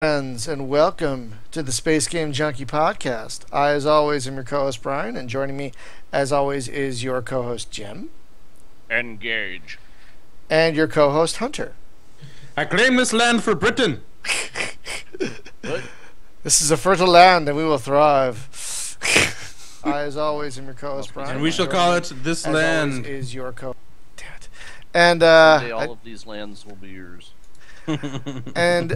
Friends, and welcome to the Space Game Junkie podcast. I, as always, am your co-host Brian, and joining me, as always, is your co-host Jim Engage. and your co-host Hunter. I claim this land for Britain. What? This is a fertile land, and we will thrive. I, as always, am your co-host Brian, And we shall call it this as land. always, is your co. Damn it. And Someday all of these lands will be yours. and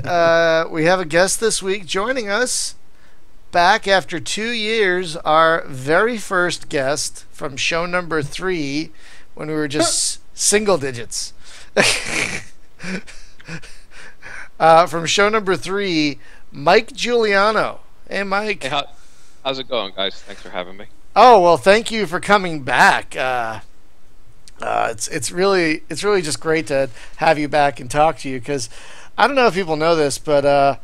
we have a guest this week joining us. Back after 2 years, our very first guest from show number 3, when we were just single digits. From show number 3, Mike Juliano. Hey, Mike. Hey, how's it going, guys? Thanks for having me. Oh well, thank you for coming back. It's really just great to have you back and talk to you, because I don't know if people know this, but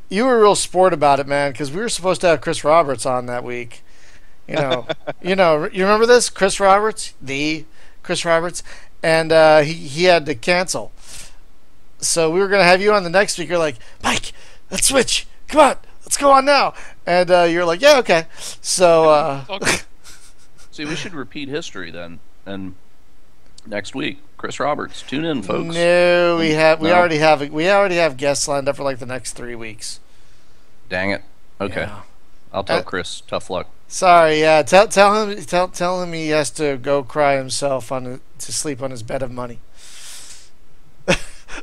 you were a real sport about it, man. Because we were supposed to have Chris Roberts on that week. You remember this? Chris Roberts, and he had to cancel. So we were gonna have you on the next week. You're like, Mike, let's switch. Come on, let's go on now. And you're like, yeah, okay. So See, we should repeat history then. And next week, Chris Roberts. Tune in, folks. no, we No? already have guests lined up for like the next 3 weeks. Dang it. Okay. Yeah. I'll tell Chris. Tough luck. Sorry, yeah. Tell him he has to go cry himself to sleep on his bed of money,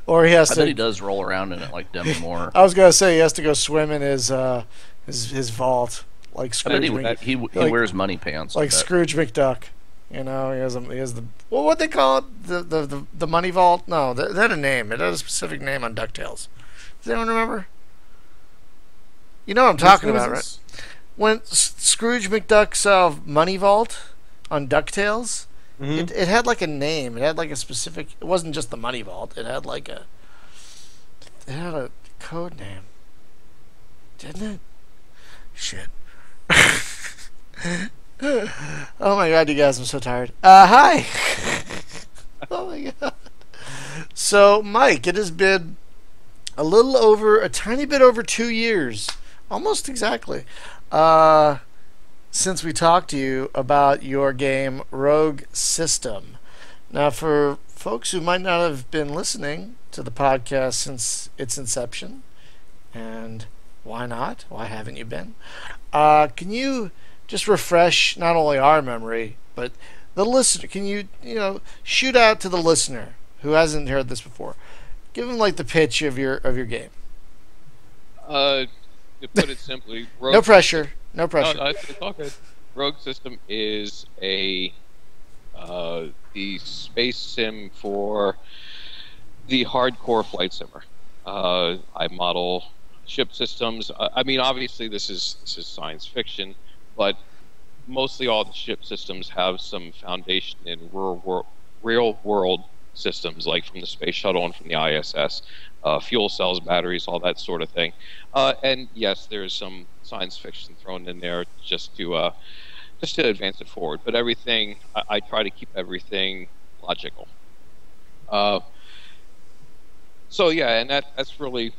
or he has I to. bet he does roll around in it like Demi Moore. I was gonna say he has to go swim in his vault like I bet Scrooge. he like- wears money pants. I like bet. Scrooge McDuck. You know, he has the what they call it, the money vault. No, that had a name. It had a specific name on DuckTales. Does anyone remember? You know what I'm talking about, right? When Scrooge McDuck's money vault on DuckTales, Mhm. it had like a name. It had like a specific. It wasn't just the money vault. It had like a. It had a code name, didn't it? Shit. Oh my god, you guys! I'm so tired. Hi. Oh my god. So, Mike, it has been a tiny bit over 2 years, almost exactly, since we talked to you about your game Rogue System. Now, for folks who might not have been listening to the podcast since its inception, and why not? Why haven't you been? Can you just refresh not only our memory, but the listener? Can you shoot out to the listener who hasn't heard this before? Give them like the pitch of your game. To put it simply, No pressure. No pressure. No, it's all good. Rogue System is the space sim for the hardcore flight simmer. I model ship systems. I mean, obviously, this is science fiction, but mostly all the ship systems have some foundation in real world systems, like from the space shuttle and from the ISS, fuel cells, batteries, all that sort of thing. And yes, there's some science fiction thrown in there just to advance it forward. But everything, I try to keep everything logical. So yeah, and that's really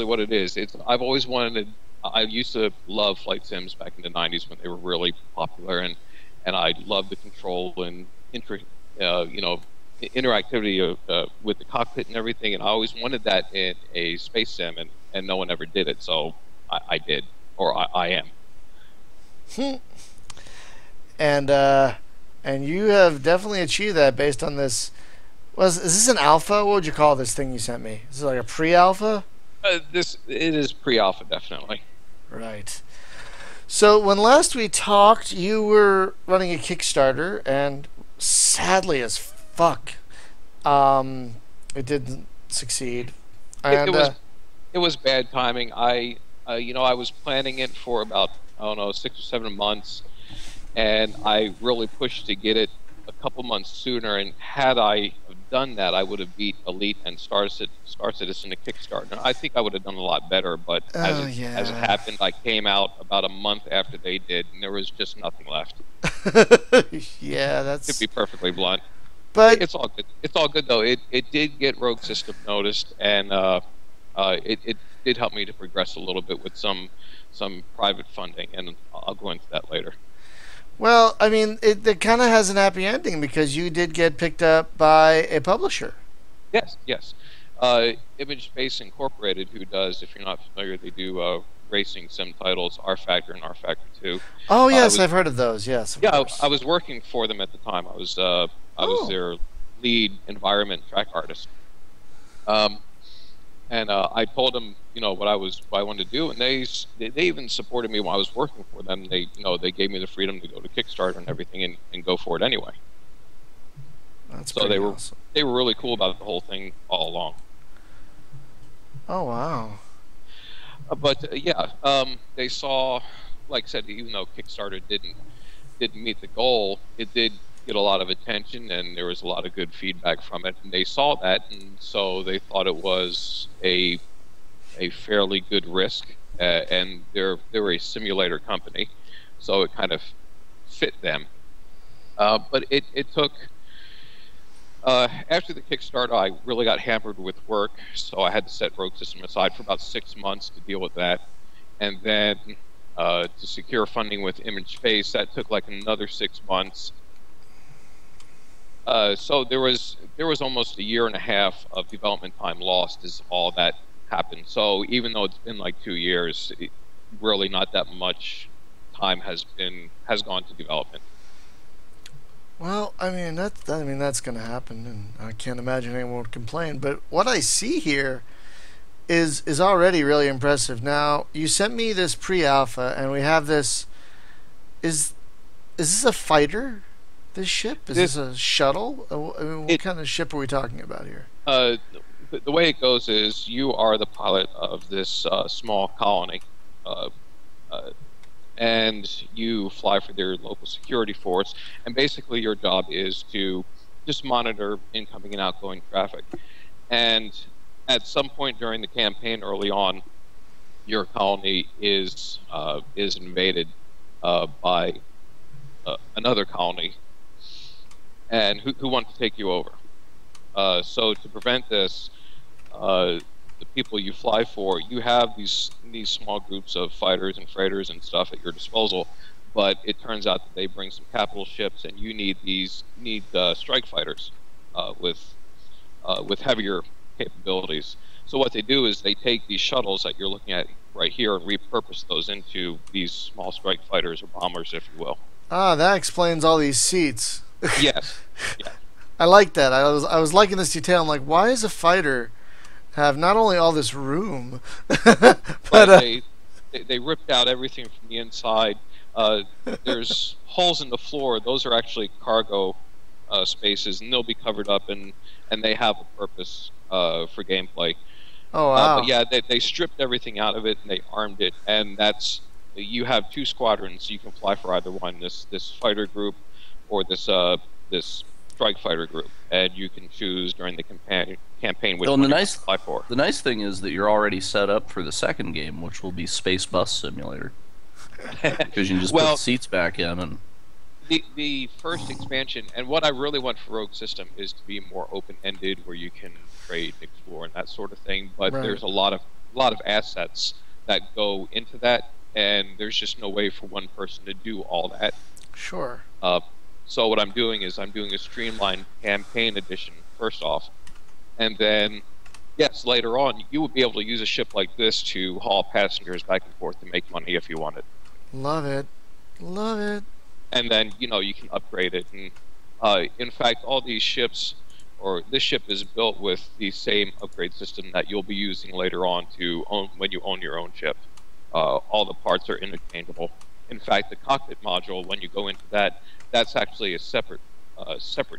what it is. I've always wanted. I used to love flight sims back in the '90s when they were really popular, and I loved the control and interactivity with the cockpit and everything. And I always wanted that in a space sim, and no one ever did it. So I did, or I am. And you have definitely achieved that based on this. Is this an alpha? What would you call this thing you sent me? Is it like a pre-alpha? It is pre-alpha, definitely. Right. So when last we talked, you were running a Kickstarter, and sadly as fuck, it didn't succeed. And It was bad timing. I was planning it for about, I don't know, 6 or 7 months, and I really pushed to get it a couple months sooner. And had I done that, I would have beat Elite and Star Citizen to Kickstarter. And I think I would have done a lot better. But as it happened, I came out about a month after they did, and there was just nothing left. Yeah, that's. To be perfectly blunt. But it's all good. It's all good though. It did get Rogue System noticed, and it did help me to progress a little bit with some private funding, and I'll go into that later. Well, I mean, it kind of has an happy ending because you did get picked up by a publisher. Yes, yes. Image Space Incorporated, who does, if you're not familiar, they do racing sim titles, R Factor and R Factor 2. Oh yes, I've heard of those. Yes. Of Yeah, course. I was working for them at the time. I was their lead environment track artist. And I told them, what I wanted to do, and they even supported me while I was working for them. They gave me the freedom to go to Kickstarter and everything, and go for it anyway. That's so awesome. They were really cool about the whole thing all along. Oh wow. They saw, like I said, even though Kickstarter didn't meet the goal, it did get a lot of attention, and there was a lot of good feedback from it. And they saw that, and so they thought it was a fairly good risk. And they're a simulator company, so it kind of fit them. But it took. After the Kickstarter, I really got hampered with work, so I had to set Rogue System aside for about 6 months to deal with that. And then to secure funding with Image Space, that took like another 6 months. So there was almost a year and a half of development time lost as all that happened. So even though it's been like 2 years, really not that much time has gone to development. Well, I mean that's going to happen, and I can't imagine anyone would complain. But what I see here is already really impressive. Now, you sent me this pre-alpha, and we have this. Is this a fighter? This ship? Is this a shuttle? I mean, what kind of ship are we talking about here? The way it goes is you are the pilot of this small colony. And you fly for their local security force, and basically your job is to just monitor incoming and outgoing traffic. And at some point during the campaign, early on, your colony is invaded by another colony, and who want to take you over. So to prevent this, the people you fly for, you have these small groups of fighters and freighters and stuff at your disposal, but it turns out that they bring some capital ships, and you need strike fighters with heavier capabilities. So what they do is they take these shuttles that you're looking at right here and repurpose those into these small strike fighters or bombers, if you will. Ah, that explains all these seats. Yes. Yeah. I like that. I was liking this detail. I'm like, why is a fighter have not only all this room, but they ripped out everything from the inside. There's holes in the floor. Those are actually cargo spaces, and they'll be covered up, and they have a purpose for gameplay. Oh wow! But yeah, they stripped everything out of it, and they armed it, and you have 2 squadrons. You can fly for either one. This fighter group or this strike fighter group, and you can choose during the campaign which one you fly for. The nice thing is that you're already set up for the second game, which will be Space Bus Simulator, because you can just put seats back in. And the first expansion, and what I really want for Rogue System is to be more open-ended, where you can trade, explore, and that sort of thing. But there's a lot of assets that go into that, and there's just no way for one person to do all that. Sure. So what I'm doing is I'm doing a streamlined campaign edition first off, and then, yes, later on you would be able to use a ship like this to haul passengers back and forth to make money if you wanted. Love it, love it. And then you can upgrade it. And in fact, all these ships, or this ship, is built with the same upgrade system that you'll be using later on to own when you own your own ship. All the parts are interchangeable. In fact, the cockpit module, when you go into that, that's actually a separate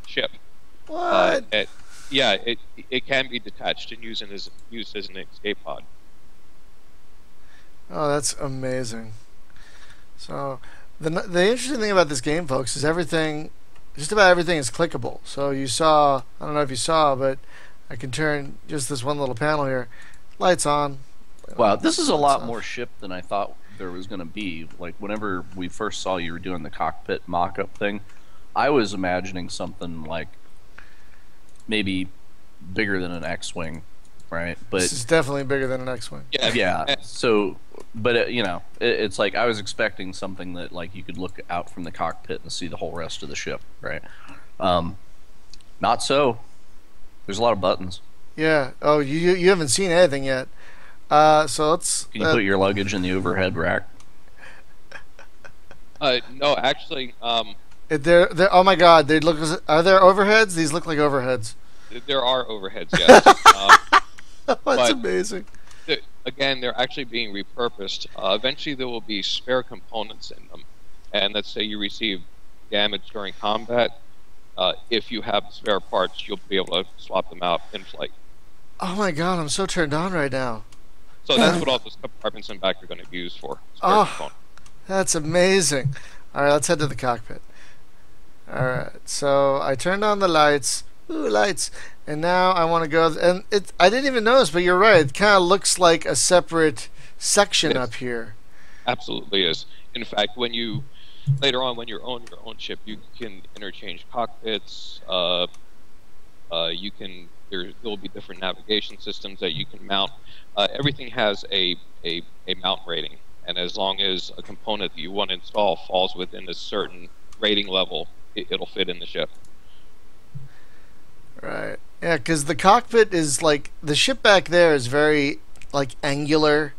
ship. What? It can be detached and used as an escape pod. Oh, that's amazing. So the interesting thing about this game, folks, is just about everything is clickable. So I don't know if you saw, but I can turn just this one little panel here, lights on. Wow, this is a lot more ship than I thought there was going to be. Like, whenever we first saw you were doing the cockpit mock-up thing, I was imagining something like maybe bigger than an X-Wing right? This But is definitely bigger than an X-wing. yeah, so but you know, it's like I was expecting something that like you could look out from the cockpit and see the whole rest of the ship, right? Um, Not so. There's a lot of buttons. Yeah. Oh, you haven't seen anything yet. So let's. Can you put your luggage in the overhead rack? No, actually, they're oh my God! They look. Are there overheads? These look like overheads. there are overheads, yes. That's But- amazing. Again, they're actually being repurposed. Eventually, there will be spare components in them. And let's say you receive damage during combat. If you have spare parts, you'll be able to swap them out in flight. Oh my God! I'm so turned on right now. So that's what all those compartments in back are going to be used for. Spare Oh. components. That's amazing. All right, let's head to the cockpit. All right, so I turned on the lights. Ooh, lights. And now I want to go. And I didn't even notice, but you're right. It kind of looks like a separate section Yes. up here. Absolutely is. In fact, when you later on, when you own your own ship, you can interchange cockpits. You can. There will be different navigation systems that you can mount. Everything has a mount rating, and as long as a component that you want to install falls within a certain rating level, it'll fit in the ship. Right. Yeah, because the cockpit is like the ship back there is very like angular.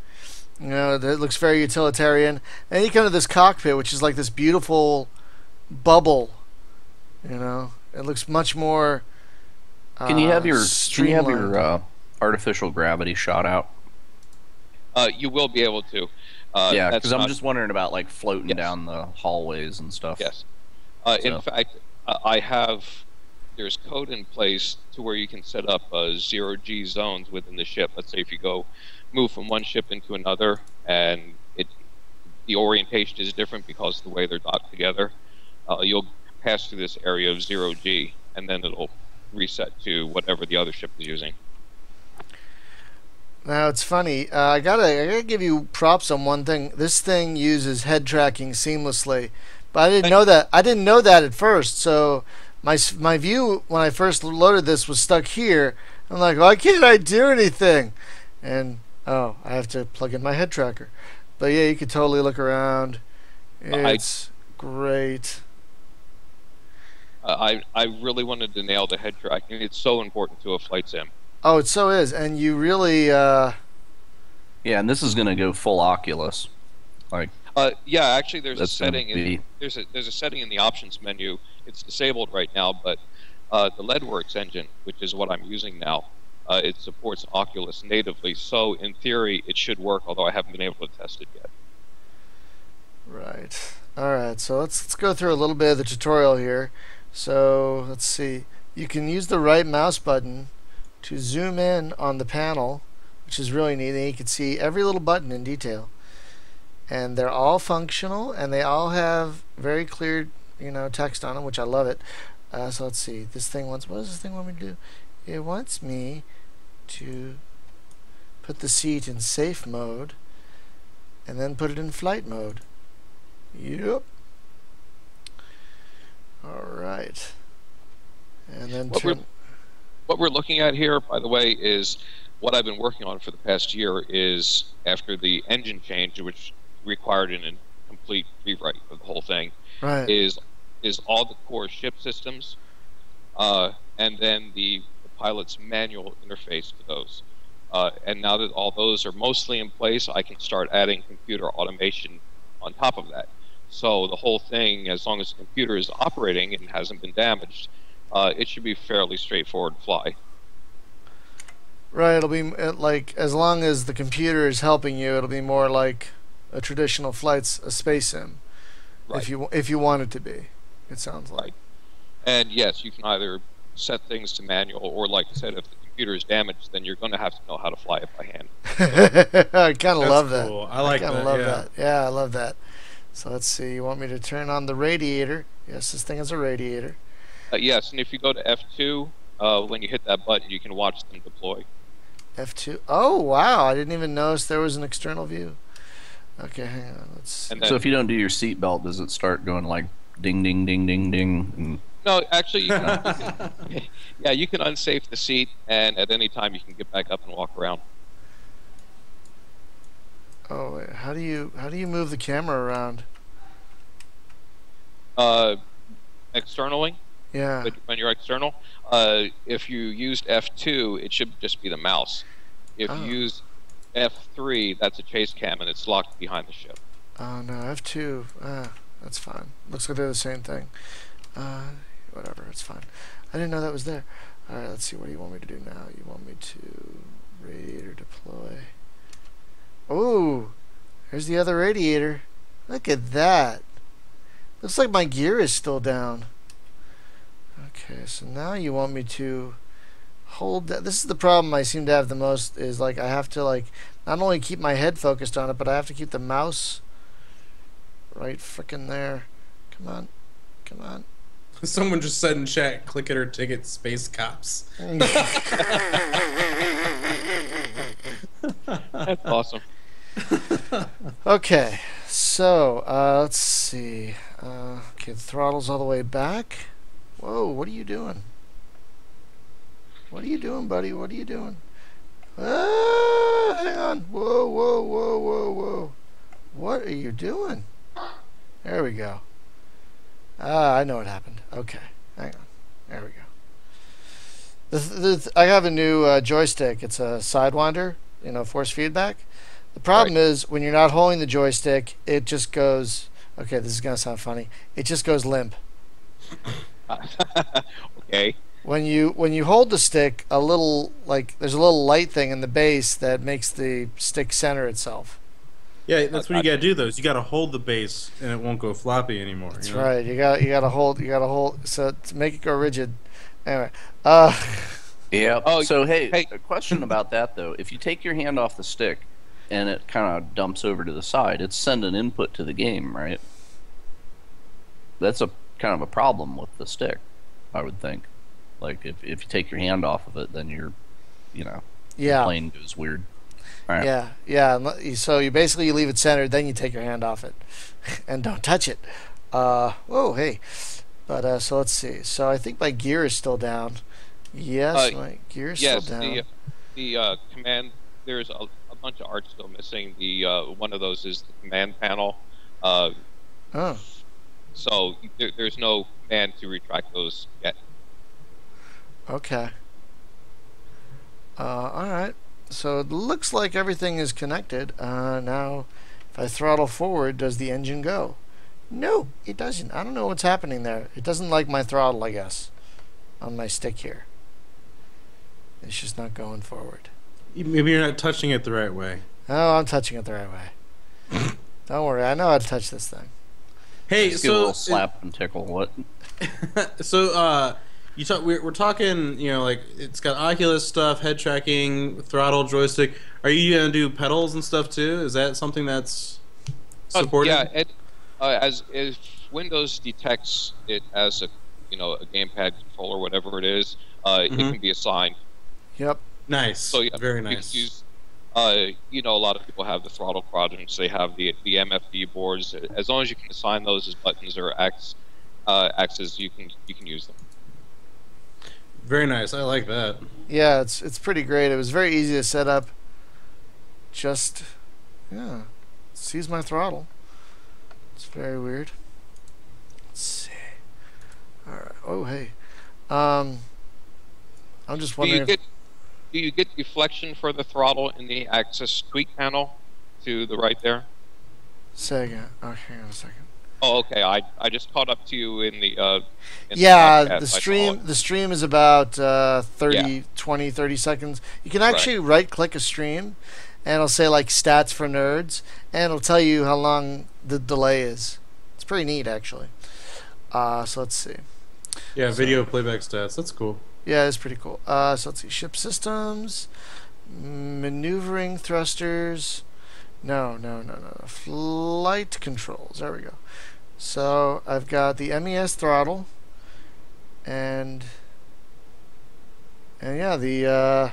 You know, it looks very utilitarian. And you come to this cockpit, which is like this beautiful bubble. You know, it looks much more. Can you have your streamlined. artificial gravity shot out? You will be able to. Yeah, that's because I'm not- just wondering about like floating Yes. down the hallways and stuff. Yes. So- In fact, I have. There's code in place to where you can set up zero-G zones within the ship. Let's say if you move from one ship into another, and the orientation is different because of the way they're docked together, you'll pass through this area of zero-G, and then it'll reset to whatever the other ship is using. Now it's funny. I gotta give you props on one thing. This thing uses head tracking seamlessly, but I didn't know that. I didn't know that at first. So my view when I first loaded this was stuck here. I'm like, why can't I do anything? And oh, I have to plug in my head tracker. But yeah, you can totally look around. It's great. I really wanted to nail the head tracking. It's so important to a flight sim. Oh, it so is, and you really. Yeah, and this is gonna go full Oculus. Like, Yeah, actually, there's a That's gonna setting. be- There's a setting in the options menu. It's disabled right now, but the LEDWorks engine, which is what I'm using now, it supports Oculus natively. So in theory, it should work. Although I haven't been able to test it yet. Right. All right. So let's go through a little bit of the tutorial here. So let's see. You can use the right mouse button to zoom in on the panel, which is really neat. And you can see every little button in detail, and they're all functional, and they all have very clear, text on them, which I love it. So let's see. This thing wants. What does this thing want me to do? It wants me to put the seat in safe mode, and then put it in flight mode. Yep. All right. And then What we're looking at here, by the way, is what I've been working on for the past year. Is after the engine change, which required a complete rewrite of the whole thing, right. is all the core ship systems, and then the pilot's manual interface to those. And now that all those are mostly in place, I can start adding computer automation on top of that. So the whole thing, as long as the computer is operating and hasn't been damaged, it should be fairly straightforward to fly. Right. It'll be like as long as the computer is helping you, it'll be more like a traditional flight's a space sim. Right. If you want it to be, it sounds like. Right. And yes, you can either set things to manual, or like I said, if the computer is damaged, then you're going to have to know how to fly it by hand. I kind of love that. Cool. I like kind of that. love Yeah. that. Yeah, I love that. So let's see. You want me to turn on the radiator? Yes, this thing is a radiator. Yes, and if you go to F2, when you hit that button, you can watch them deploy. F2. Oh wow! I didn't even notice there was an external view. Okay, hang on. Let's. And so then, if you don't do your seatbelt, does it start going like ding, ding, ding, ding, ding, and No, actually, yeah, you can unsafe the seat, and at any time you can get back up and walk around. Oh, wait, how do you move the camera around? Externally, Yeah. when you're external, if you used F2, it should just be the mouse. If you Oh. use F3, that's a chase cam, and it's locked behind the ship. Oh no, F2. That's fine. Looks like they're the same thing. Whatever, it's fine. I didn't know that was there. All right, let's see. What do you want me to do now? You want me to radiator deploy? Oh, there's the other radiator. Look at that. Looks like my gear is still down. Okay, so now you want me to hold that. This is the problem I seem to have the most, is like I have to like not only keep my head focused on it, but I have to keep the mouse right frickin' there. Come on. Come on. Someone just said in chat, click it or ticket space cops. That's awesome. Okay, so let's see. Okay, the throttle's all the way back. Whoa, what are you doing? What are you doing, buddy? What are you doing? Ah, hang on. Whoa, whoa, whoa, whoa, whoa. What are you doing? There we go. Ah, I know what happened. Okay, hang on. There we go. I have a new joystick. It's a Sidewinder, force feedback. The problem is when you're not holding the joystick, it just goes. Okay, this is gonna sound funny. It just goes limp. Okay. When you hold the stick, there's a little light thing in the base that makes the stick center itself. Yeah, that's what you gotta do though. Is you gotta hold the base and it won't go floppy anymore. That's right. You gotta hold. So to make it go rigid. Anyway. Yeah. Oh, so hey, hey. a question about that though. If you take your hand off the stick and it kind of dumps over to the side, it's sending input to the game, right? That's a kind of a problem with the stick, I would think. Like if you take your hand off of it, then the plane goes weird. All right. Yeah. So you basically leave it centered, then you take your hand off it, and don't touch it. Whoa, hey. But so let's see. So I think my gear is still down. Yes, my gear is still down. The command. There's a bunch of art still missing. The one of those is the command panel. Oh. So there's no command to retract those yet. Okay. All right. So it looks like everything is connected. Now, if I throttle forward, does the engine go? No, it doesn't. I don't know what's happening there. It doesn't like my throttle, I guess, on my stick here. It's just not going forward. Maybe you're not touching it the right way. Oh, I'm touching it the right way. Don't worry, I know how to touch this thing. Hey, Just give a little slap and tickle. What? So, we're talking, like it's got Oculus stuff, head tracking, throttle, joystick. Are you gonna do pedals and stuff too? Is that something that's supported? Yeah, as if Windows detects it as a gamepad controller, whatever it is, it can be assigned. Yep. Nice. So yeah, very you nice. can use, a lot of people have the throttle quadrants. They have the MFD boards. As long as you can assign those as buttons or axes, you can use them. Very nice. I like that. Yeah, it's pretty great. It was very easy to set up. Sees my throttle. It's very weird. Let's see. All right. Oh, hey. I'm just wondering. Do you get deflection for the throttle in the axis tweak panel to the right there? Say again. Okay, hang on a second. Oh, okay. I just caught up to you in the. The stream is about 30 seconds. You can actually right-click a stream, and it'll say like stats for nerds, and it'll tell you how long the delay is. It's pretty neat, actually. So let's see. Yeah, video playback stats. That's cool. Yeah, it's pretty cool. So let's see. Ship systems, maneuvering thrusters. No. Flight controls. There we go. So I've got the MES throttle, and yeah, the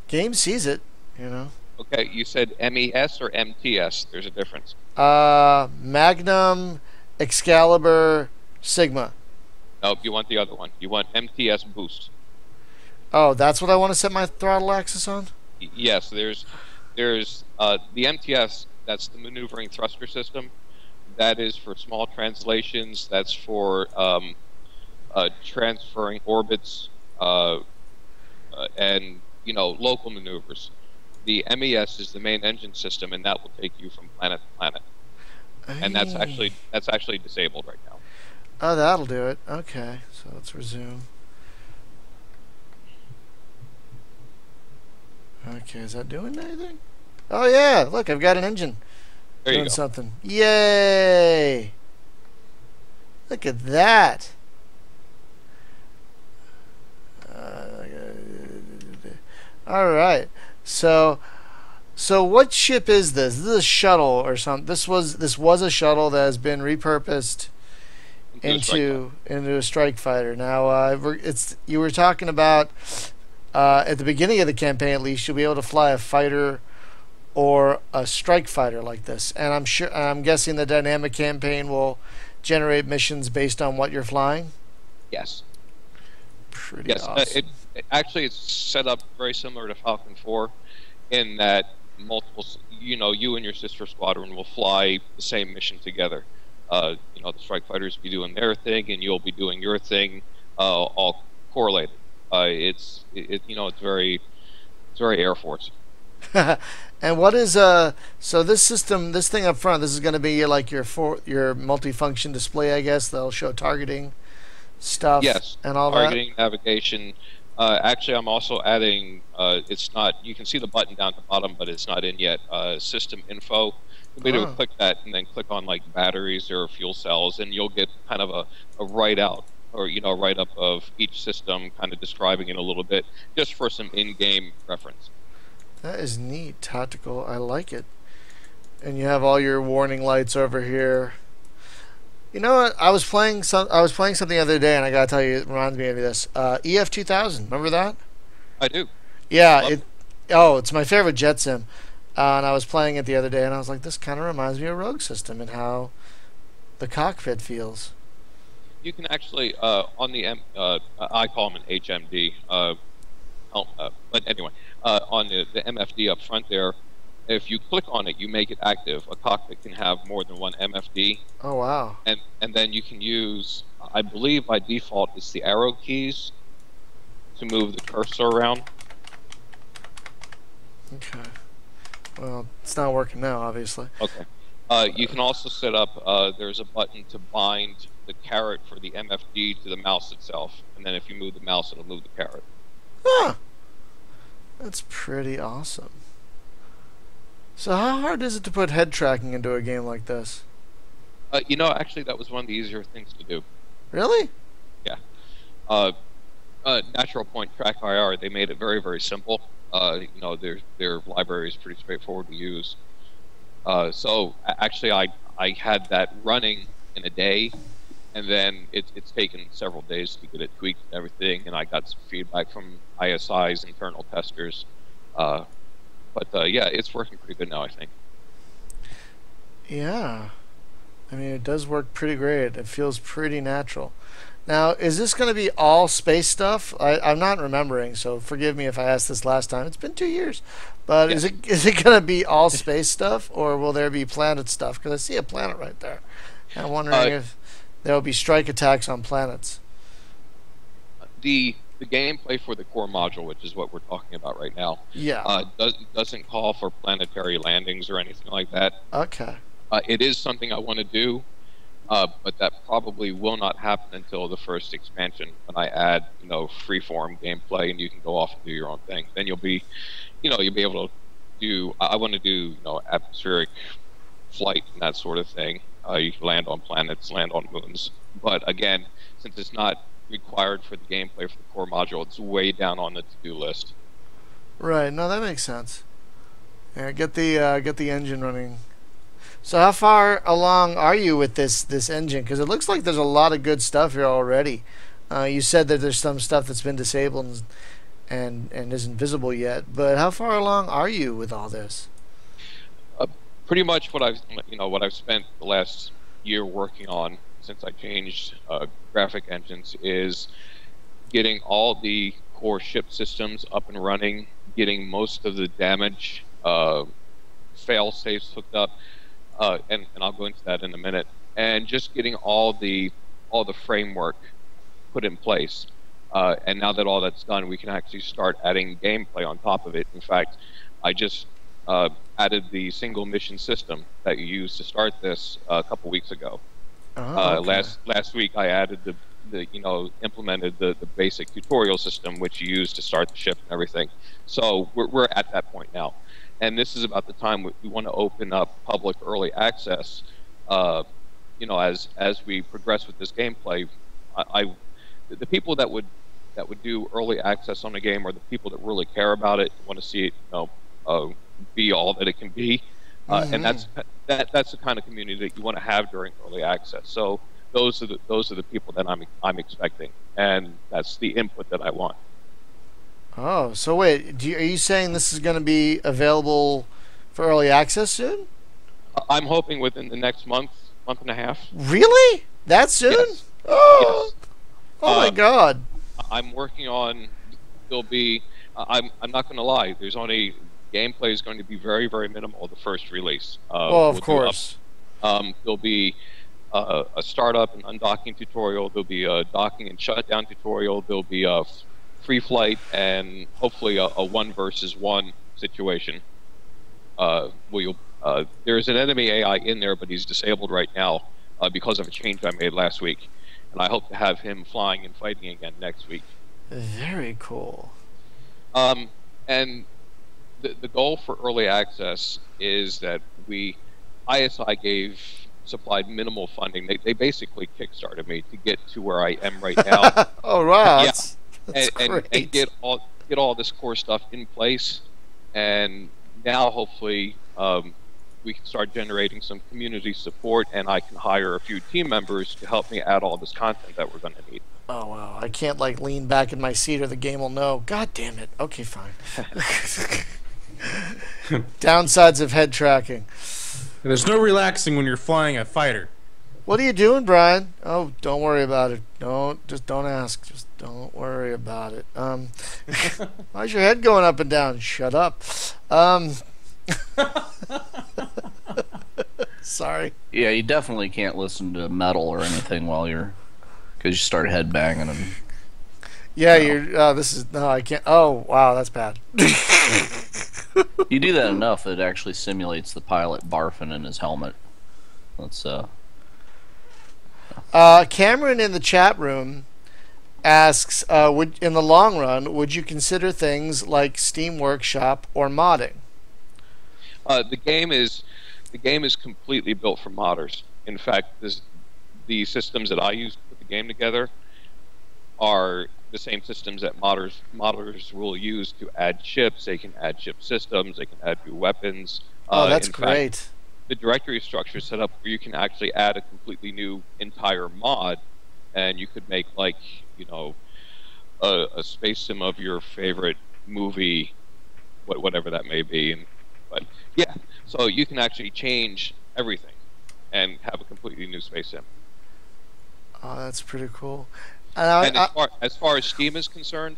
game sees it. Okay, you said MES or MTS. There's a difference. Magnum, Excalibur, Sigma. Nope, you want the other one. You want MTS boost. Oh, that's what I want to set my throttle axis on? Yes, there's the MTS. That's the maneuvering thruster system. That is for small translations. That's for transferring orbits and local maneuvers. The MES is the main engine system, and that will take you from planet to planet. And that's actually disabled right now. Oh, that'll do it. Okay, so let's resume. Okay, is that doing anything? Oh yeah, look, I've got an engine There you doing go. something. Yay! Look at that. All right. So what ship is this? This is a shuttle or something. This was a shuttle that has been repurposed into a strike fighter. Now, you were talking about at the beginning of the campaign, at least, you'll be able to fly a fighter or a strike fighter like this. And I'm guessing the dynamic campaign will generate missions based on what you're flying. Yes. Pretty Yes. awesome. Actually, it's set up very similar to Falcon 4 in that you and your sister squadron will fly the same mission together. The strike fighters will be doing their thing, and you'll be doing your thing, all correlated. It's very Air Force. And what is so this system, this thing up front, this is going to be like your multifunction display, I guess. They'll show targeting stuff, Yes, and all targeting, navigation. Actually, I'm also adding. It's not. You can see the button down at the bottom, but it's not in yet. System info. You'll be able to click that, and then click on like batteries or fuel cells, and you'll get kind of a write out or write up of each system, kind of describing it a little bit, just for some in-game reference. that. That is neat, tactical. I like it. And you have all your warning lights over here. You know what? I was playing something the other day, and I gotta tell you, it reminds me of this. EF 2000. Remember that? I do. Yeah. It's my favorite jet sim. And I was playing it the other day, and I was like, this kind of reminds me of Rogue System and how the cockpit feels. You can actually on the I call them an HMD. But anyway, on the MFD up front there, if you click on it, you make it active. A cockpit can have more than one MFD. Oh wow! And then you can use, I believe by default, it's the arrow keys to move the cursor around. Okay. Well, it's not working now, obviously. Okay. You can also set up. There's a button to bind the caret for the MFD to the mouse itself, and then if you move the mouse, it'll move the caret. Huh. That's pretty awesome. So how hard is it to put head tracking into a game like this? Actually, that was one of the easier things to do. Really? Yeah. Natural Point Track IR, they made it very, very simple. Their library is pretty straightforward to use. Actually, I had that running in a day, and then it's taken several days to get it tweaked and everything, and I got some feedback from ISI's internal testers. Yeah, it's working pretty good now, I think. Yeah. I mean, it does work pretty great. It feels pretty natural. Now, is this going to be all space stuff? I'm not remembering, so forgive me if I asked this last time. It's been 2 years. But Yes. is it going to be all space stuff, or will there be planet stuff? Because I see a planet right there. And I'm wondering if there will be strike attacks on planets. The gameplay for the core module, which is what we're talking about right now, Yeah. doesn't call for planetary landings or anything like that. Okay. It is something I want to do, but that probably will not happen until the first expansion, when I add, freeform gameplay, and you can go off and do your own thing. Then you'll be able to do. I want to do, atmospheric flight and that sort of thing. You can land on planets, land on moons. But again, since it's not required for the gameplay for the core module, it's way down on the to-do list. Right. No, that makes sense. Yeah, get the engine running. So how far along are you with this engine? Because it looks like there's a lot of good stuff here already. You said that there's some stuff that's been disabled and isn't visible yet. But how far along are you with all this? Pretty much what I've spent the last year working on since I changed graphic engines is getting all the core ship systems up and running, getting most of the damage fail safes hooked up, and I'll go into that in a minute, and just getting all the framework put in place. And now that all that's done, we can actually start adding gameplay on top of it. In fact, I just added the single mission system that you used to start this a couple weeks ago. Oh, okay. Last week I added the implemented the basic tutorial system which you use to start the ship and everything. So we're at that point now, and this is about the time we want to open up public early access. As we progress with this gameplay, the people that would do early access on a game are the people that really care about it, want to see it, be all that it can be, and that's the kind of community that you want to have during early access. So those are the people that I'm expecting, and that's the input that I want. Oh, so wait, are you saying this is going to be available for early access soon? I'm hoping within the next month and a half. Really? That soon? Yes. Oh, Yes. oh my God! I'm working on. There'll be. I'm not going to lie. There's only gameplay is going to be very, very minimal. The first release. Well, of course. There'll be a startup and undocking tutorial. There'll be a docking and shutdown tutorial. There'll be a free flight and hopefully a 1 versus 1 situation. There's an enemy AI in there, but he's disabled right now because of a change I made last week, and I hope to have him flying and fighting again next week. Very cool. And the goal for early access is that ISI supplied minimal funding. They basically kickstarted me to get to where I am right now. Oh wow! Yeah. That's great. And get all this core stuff in place, and now hopefully we can start generating some community support, and I can hire a few team members to help me add all this content that we're going to need. Oh wow! I can't lean back in my seat or the game will know. God damn it! Okay, fine. Downsides of head tracking. There's no relaxing when you're flying a fighter. What are you doing, Brian? Oh, don't worry about it. Don't ask. Just don't worry about it. Why's your head going up and down? Shut up. Sorry. Yeah, you definitely can't listen to metal or anything because you start headbanging and. Yeah, no. I can't. Oh, wow, that's bad. You do that enough, it actually simulates the pilot barfing in his helmet. That's Cameron in the chat room asks, in the long run, would you consider things like Steam Workshop or modding? The game is completely built for modders. In fact, the systems that I use to put the game together are the same systems that modders will use to add ships. They can add ship systems. They can add new weapons. Oh, that's in great. Fact, the directory structure is set up where you can actually add a completely new entire mod, and you could make a space sim of your favorite movie, whatever that may be. But yeah, so you can actually change everything and have a completely new space sim. Oh, that's pretty cool. And as far as Steam is concerned,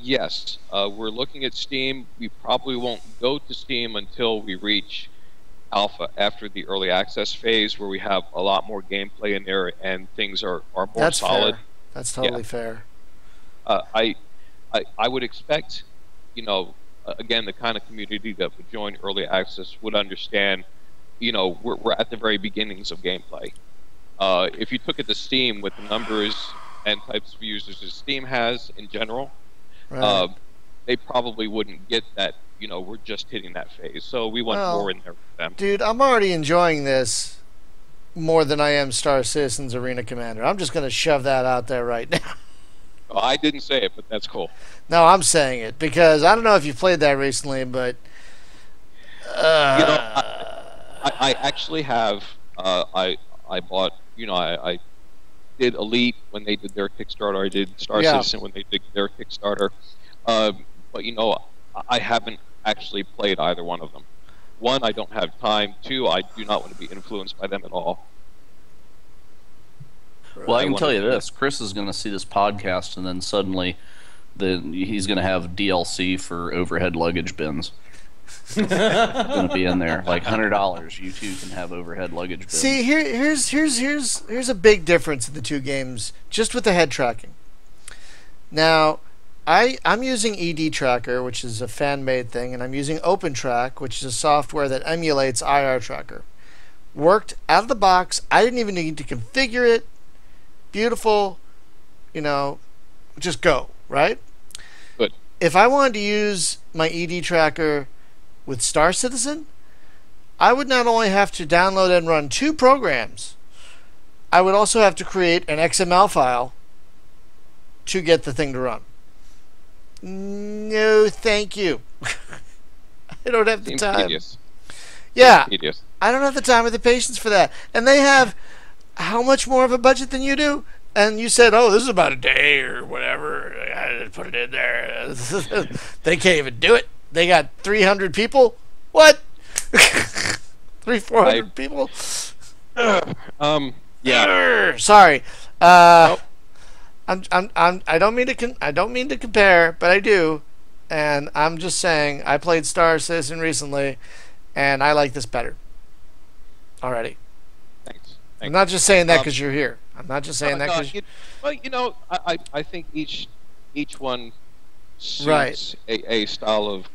yes, we're looking at Steam. We probably won't go to Steam until we reach alpha, after the early access phase, where we have a lot more gameplay in there and things are more that's solid. Fair. That's totally fair. I would expect, again, the kind of community that would join early access would understand, we're at the very beginnings of gameplay. If you took it to Steam with the numbers and types of users that Steam has in general, Right. They probably wouldn't get that, we're just hitting that phase. So we want more in there with them. Dude, I'm already enjoying this more than I am Star Citizen's Arena Commander. I'm just going to shove that out there right now. Well, I didn't say it, but that's cool. No, I'm saying it because I don't know if you played that recently, but I actually have. I bought. I did Elite when they did their Kickstarter. I did Star Citizen when they did their Kickstarter. But I haven't actually played either one of them. One, I don't have time. Two, I do not want to be influenced by them at all. Well, I can wanna tell you do this: Chris is going to see this podcast, and then suddenly, he's going to have DLC for overhead luggage bins. It's going to be in there, like $100. You too can have overhead luggage bins. See, here's a big difference in the two games, just with the head tracking. Now, I'm using ED Tracker, which is a fan-made thing, and I'm using OpenTrack, which is a software that emulates IR Tracker. Worked out of the box. I didn't even need to configure it. Beautiful, just go, right? Good. If I wanted to use my ED Tracker with Star Citizen, I would not only have to download and run 2 programs, I would also have to create an XML file to get the thing to run. No, thank you. I don't have the Seems time. tedious. Yeah, Tedious. I don't have the time or the patience for that. And they have how much more of a budget than you do? And you said, oh, this is about a day or whatever. I had to put it in there. They can't even do it. They got 300 people? What? 400 people? Yeah. Sorry. Nope. I don't mean to compare, but I do. And I'm just saying I played Star Citizen recently, and I like this better. Already. Thanks. I'm not just saying that because you're here. I'm not just saying that because. Well, I think each one suits Right. a style of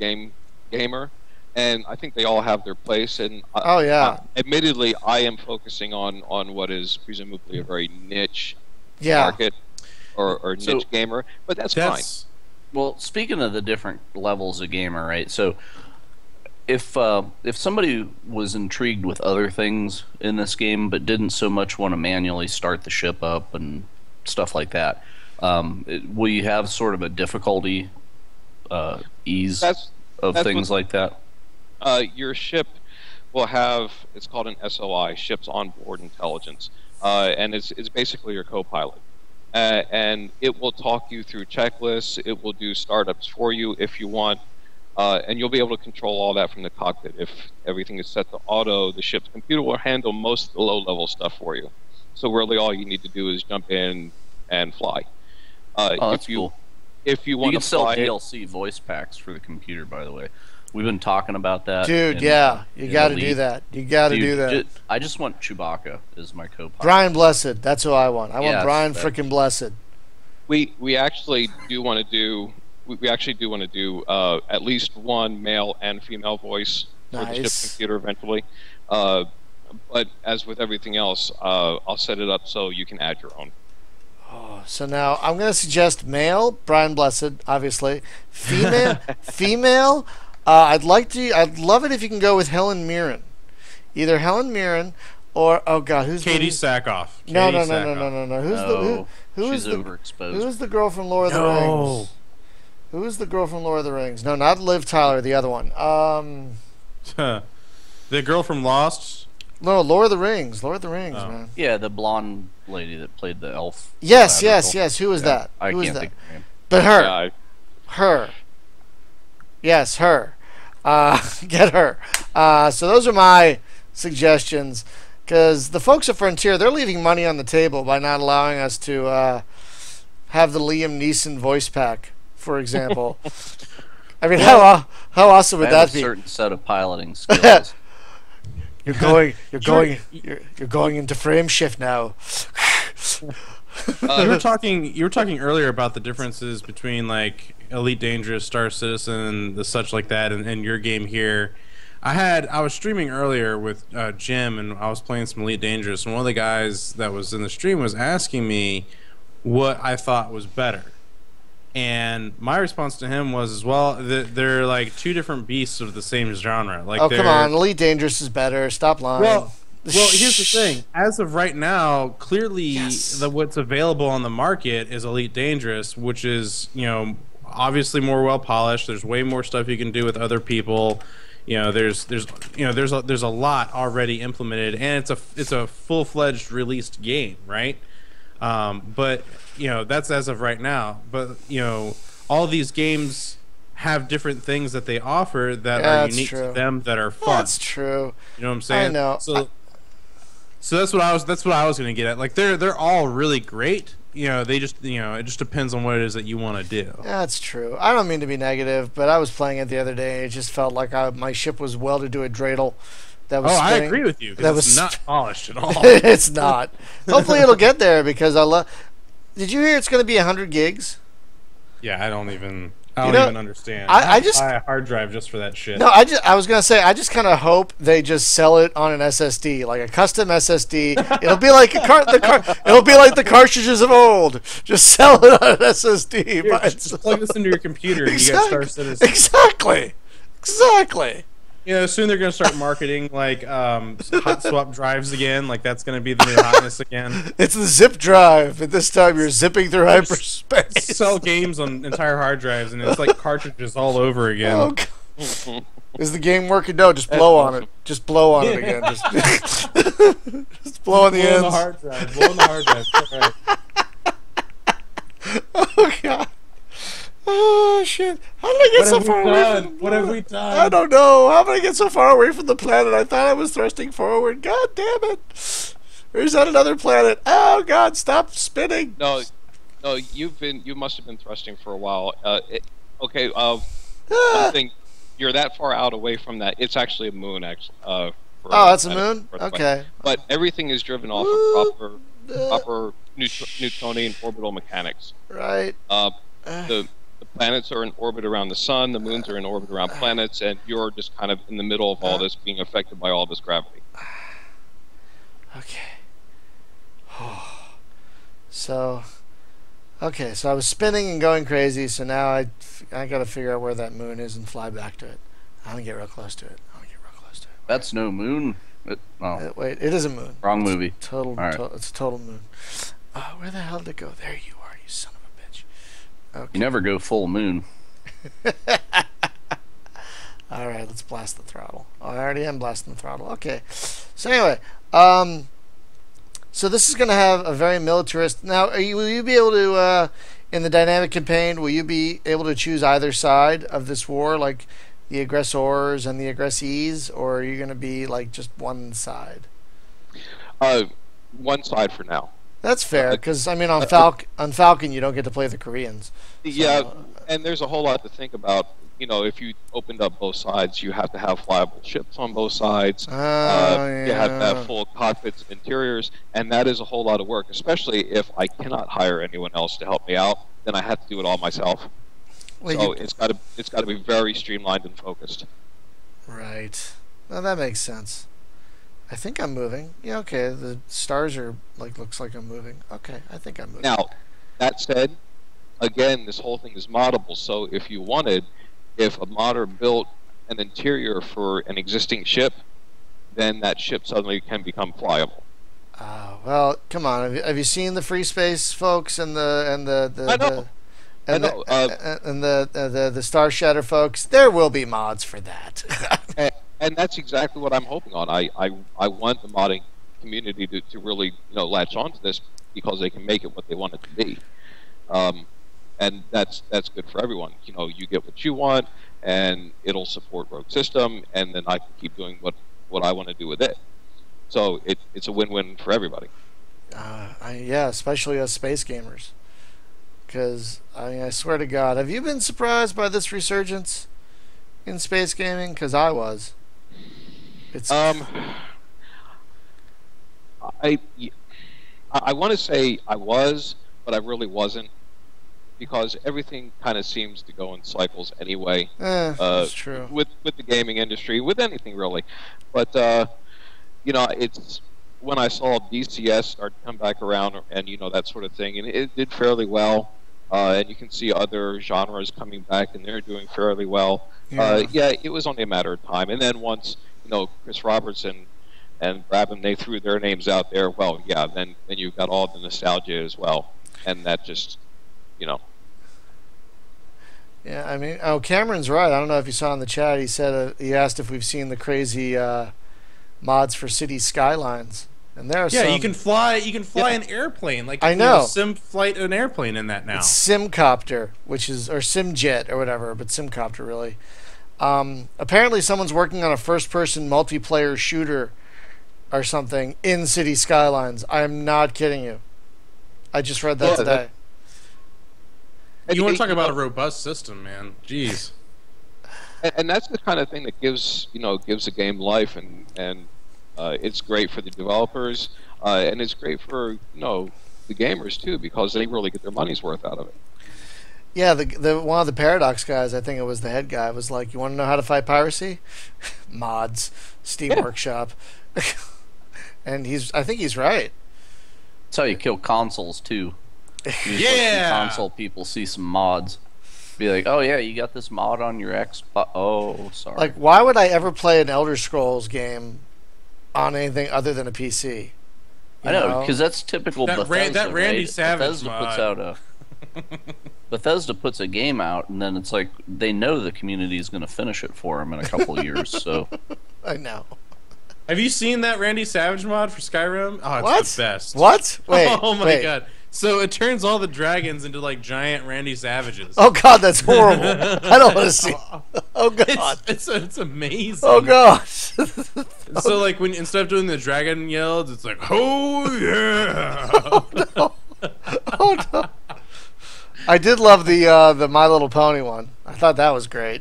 gamer, and I think they all have their place. And Oh yeah. Admittedly, I am focusing on what is presumably a very niche Yeah. market or niche gamer, but that's fine. Well, speaking of the different levels of gamer, right? So, if somebody was intrigued with other things in this game, but didn't so much want to manually start the ship up and stuff like that, will you have sort of a difficulty ease of things like that? Your ship will have, it's called an SOI, Ships Onboard Intelligence, and it's basically your co-pilot. And it will talk you through checklists. It will do startups for you if you want, and you'll be able to control all that from the cockpit. If everything is set to auto, the ship's computer will handle most of the low-level stuff for you. So really, all you need to do is jump in and fly. That's cool. If you You want can to sell fly, DLC voice packs for the computer, by the way. We've been talking about that. Dude, yeah. You got to do that. You got to do that. I just want Chewbacca as my co-pilot. Brian Blessed. That's who I want. I want Yes, Brian that- freaking Blessed. we actually do want to do. We actually do want to do at least one male and female voice for the ship Nice. computer eventually. But as with everything else, I'll set it up so you can add your own. So now I'm going to suggest male, Brian Blessed, obviously. Female. I'd love it if you can go with Helen Mirren. Either Helen Mirren or who's Katie the, Sackhoff. No. Katie Sackhoff. No. Who she's is the overexposed. who is the girl from Lord of the No. Rings? Who is the girl from Lord of the Rings? No, not Liv Tyler, the other one. The girl from Lost. No, Lord of the Rings. Lord of the Rings, Oh. man. Yeah, the blonde lady that played the elf. Yes. Who was Yeah, that? I Who was can't that? think of her name. But her. Yeah, Her. Yes, her. Get her. So those are my suggestions. Because the folks at Frontier, they're leaving money on the table by not allowing us to have the Liam Neeson voice pack, for example. I mean, how awesome would I have that a be? certain set of piloting skills. You're going into frame shift now. You were talking earlier about the differences between like Elite Dangerous, Star Citizen, the such like that, and your game here. I was streaming earlier with Jim, and I was playing some Elite Dangerous, and one of the guys that was in the stream was asking me what I thought was better. And my response to him was, as well, they're like two different beasts of the same genre. Like, Oh, come on. Elite Dangerous is better. Stop lying. Well, here's the thing. As of right now, clearly Yes. what's available on the market is Elite Dangerous, which is, obviously more well polished. There's way more stuff you can do with other people. There's a lot already implemented, and it's a full-fledged released game, right? But that's as of right now. But all these games have different things that they offer that are That's unique true. to them that are fun. That's true. You know what I'm saying? I know. So So that's what I was going to get at. Like they're all really great. They just it just depends on what it is that you want to do. Yeah, that's true. I don't mean to be negative, but I was playing it the other day. And it just felt like my ship was welded to a dreidel. That was I spinning. agree with you. That was was not polished at all. It's not. Hopefully, it'll get there because I love. Did you hear it's going to be 100 gigs? Yeah, I don't even understand. I just buy a hard drive just for that shit. No, I was gonna say I just kind of hope they just sell it on an SSD, like a custom SSD. It'll be like it'll be like the cartridges of old. Just sell it on an SSD. Here, just plug this into your computer and you got Star Citizen. Exactly. Soon they're going to start marketing like hot swap drives again. Like that's going to be the new hotness again. It's the zip drive, and this time you're zipping through hyperspace. Sell games on entire hard drives, and it's like cartridges all over again. Oh, God. Is the game working? No, just blow on it. Just blow on it again. Just blow on the ends. Blow on the hard drive. Blow on the hard drive. All right. Oh, God. Oh, shit. How did I get so far away from the planet? What have we done? I don't know. How did I get so far away from the planet? I thought I was thrusting forward. God damn it. Or is that another planet? Oh, God, stop spinning. No, you must have been thrusting for a while. One thing, you're that far out away from that. It's actually a moon, actually. That's a moon? Okay. But everything is driven off of proper Newtonian orbital mechanics. Right. The planets are in orbit around the sun, the moons are in orbit around planets, and you're just kind of in the middle of all this, being affected by all this gravity. Okay. So I was spinning and going crazy, so now I got to figure out where that moon is and fly back to it. I'm going to get real close to it. That's no moon. Wait, it is a moon. Wrong movie. It's a total moon. Where the hell did it go? There you are, you son of a bitch. Okay. You never go full moon. All right, let's blast the throttle. Oh, I already am blasting the throttle. Okay. So anyway, so this is going to have a very militarist. Now, will you be able to, in the dynamic campaign, will you be able to choose either side of this war, like the aggressors and the aggressees, or are you going to be like just one side? One side for now. That's fair, because I mean, on Falcon, you don't get to play the Koreans. So. Yeah, and there's a whole lot to think about. If you opened up both sides, you have to have flyable ships on both sides. You have to have full cockpits and interiors, and that is a whole lot of work. Especially if I cannot hire anyone else to help me out, then I have to do it all myself. So it's got to be very streamlined and focused. Right. Well, that makes sense. I think I'm moving. Yeah, okay. The stars are looks like I'm moving. Okay, I think I'm moving. Now, that said, again, this whole thing is moddable. So if you wanted, if a modder built an interior for an existing ship, then that ship suddenly can become flyable. Well, come on. Have you seen the free space folks and the I know. The Star Shatter folks? There will be mods for that. And that's exactly what I'm hoping on. I want the modding community to really latch onto this because they can make it what they want it to be, and that's good for everyone. You get what you want, and it'll support Rogue System, and then I can keep doing what I want to do with it. So it's a win-win for everybody. Yeah, especially us space gamers, because I swear to God, have you been surprised by this resurgence in space gaming? Because I was. I want to say I was, but I really wasn't, because everything kind of seems to go in cycles anyway. That's true. With the gaming industry, with anything really, but it's when I saw DCS start to come back around and that sort of thing, and it did fairly well. And you can see other genres coming back, and they're doing fairly well. Yeah, it was only a matter of time. And then once Chris Robertson and Brabham, they threw their names out there. Well, yeah, then you've got all the nostalgia as well, and that just Yeah, I mean, Cameron's right. I don't know if you saw in the chat. He said he asked if we've seen the crazy mods for city skylines. And there are you can fly an airplane. Like I know. Sim flight an airplane in that now. It's Simcopter, or Simjet or whatever, but Simcopter really. Apparently someone's working on a first-person multiplayer shooter or something in City Skylines. I am not kidding you. I just read that Yeah, today. You want to talk about a robust system, man? Jeez. And that's the kind of thing that gives a game life, and it's great for the developers, and it's great for the gamers too, because they really get their money's worth out of it. Yeah, the one of the Paradox guys, I think it was the head guy, was like, "You want to know how to fight piracy? Mods, Steam Workshop," and I think he's right. That's how you kill consoles too. You just let some console people see some mods. Be like, oh yeah, you got this mod on your Xbox. Oh, sorry. Like, why would I ever play an Elder Scrolls game on anything other than a PC? I know, because that's typical That Bethesda. that Randy right? Savage Bethesda mod. puts out Bethesda puts a game out, and then it's like they know the community is going to finish it for them in a couple of years. So I know. Have you seen that Randy Savage mod for Skyrim? Oh, it's What? the best. What? Wait. Oh my wait. god. So it turns all the dragons into like giant Randy Savages. Oh god, that's horrible. I don't want to see. Oh god. It's amazing. Oh gosh. So like when instead of doing the dragon yells, it's like, oh yeah. Oh no. I did love the My Little Pony one. I thought that was great.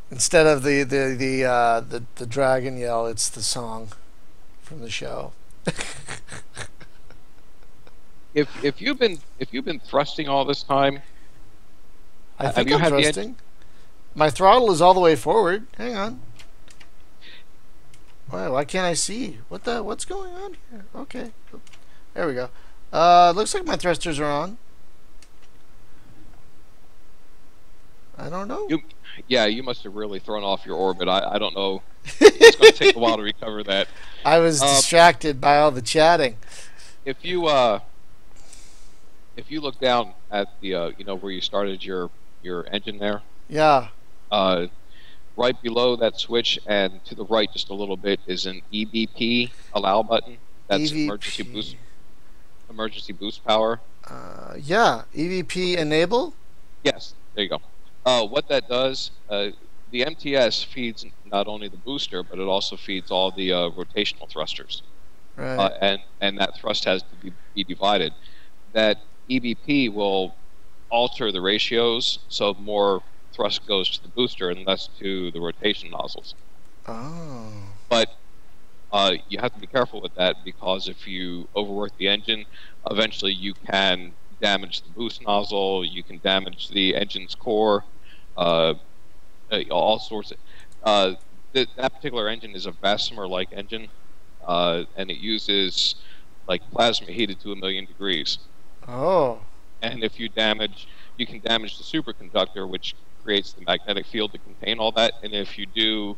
Instead of the dragon yell, it's the song from the show. If you've been thrusting all this time, I have think you I'm had the thrusting. My throttle is all the way forward. Hang on. Why can't I see? What's going on here? Okay. There we go. Looks like my thrusters are on. I don't know. You must have really thrown off your orbit. I don't know. It's going to take a while to recover that. I was distracted by all the chatting. If you look down at the where you started your engine there, Yeah. right below that switch and to the right just a little bit is an EBP allow button. That's EVP. emergency boost power. Yeah. EVP enable. Yes, there you go. What that does, the MTS feeds not only the booster, but it also feeds all the rotational thrusters. Right. And that thrust has to be divided. That EBP will alter the ratios, so more thrust goes to the booster and less to the rotation nozzles. Oh. But you have to be careful with that, because if you overwork the engine, eventually you can damage the boost nozzle, you can damage the engine's core, all sorts of... that particular engine is a Bessemer-like engine, and it uses like plasma heated to 1,000,000 degrees. Oh. And if you can damage the superconductor, which creates the magnetic field to contain all that. And if you do,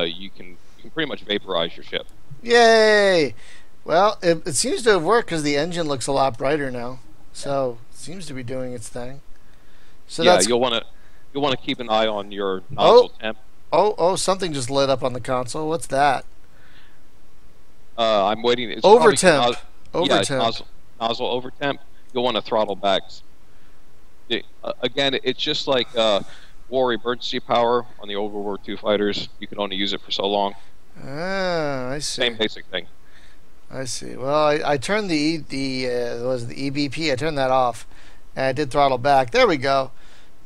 you can pretty much vaporize your ship. Yay! Well, it seems to have worked because the engine looks a lot brighter now. So it seems to be doing its thing. So yeah, that's... you'll want to keep an eye on your nozzle temp. Oh! Something just lit up on the console. What's that? I'm waiting. It's Over temp. Yeah, it's nozzle over temp. You'll want to throttle back. Again, it's just like war emergency power on the World War II fighters. You can only use it for so long. Ah, I see. Same basic thing. I see. Well, I turned the EBP. I turned that off, and I did throttle back. There we go.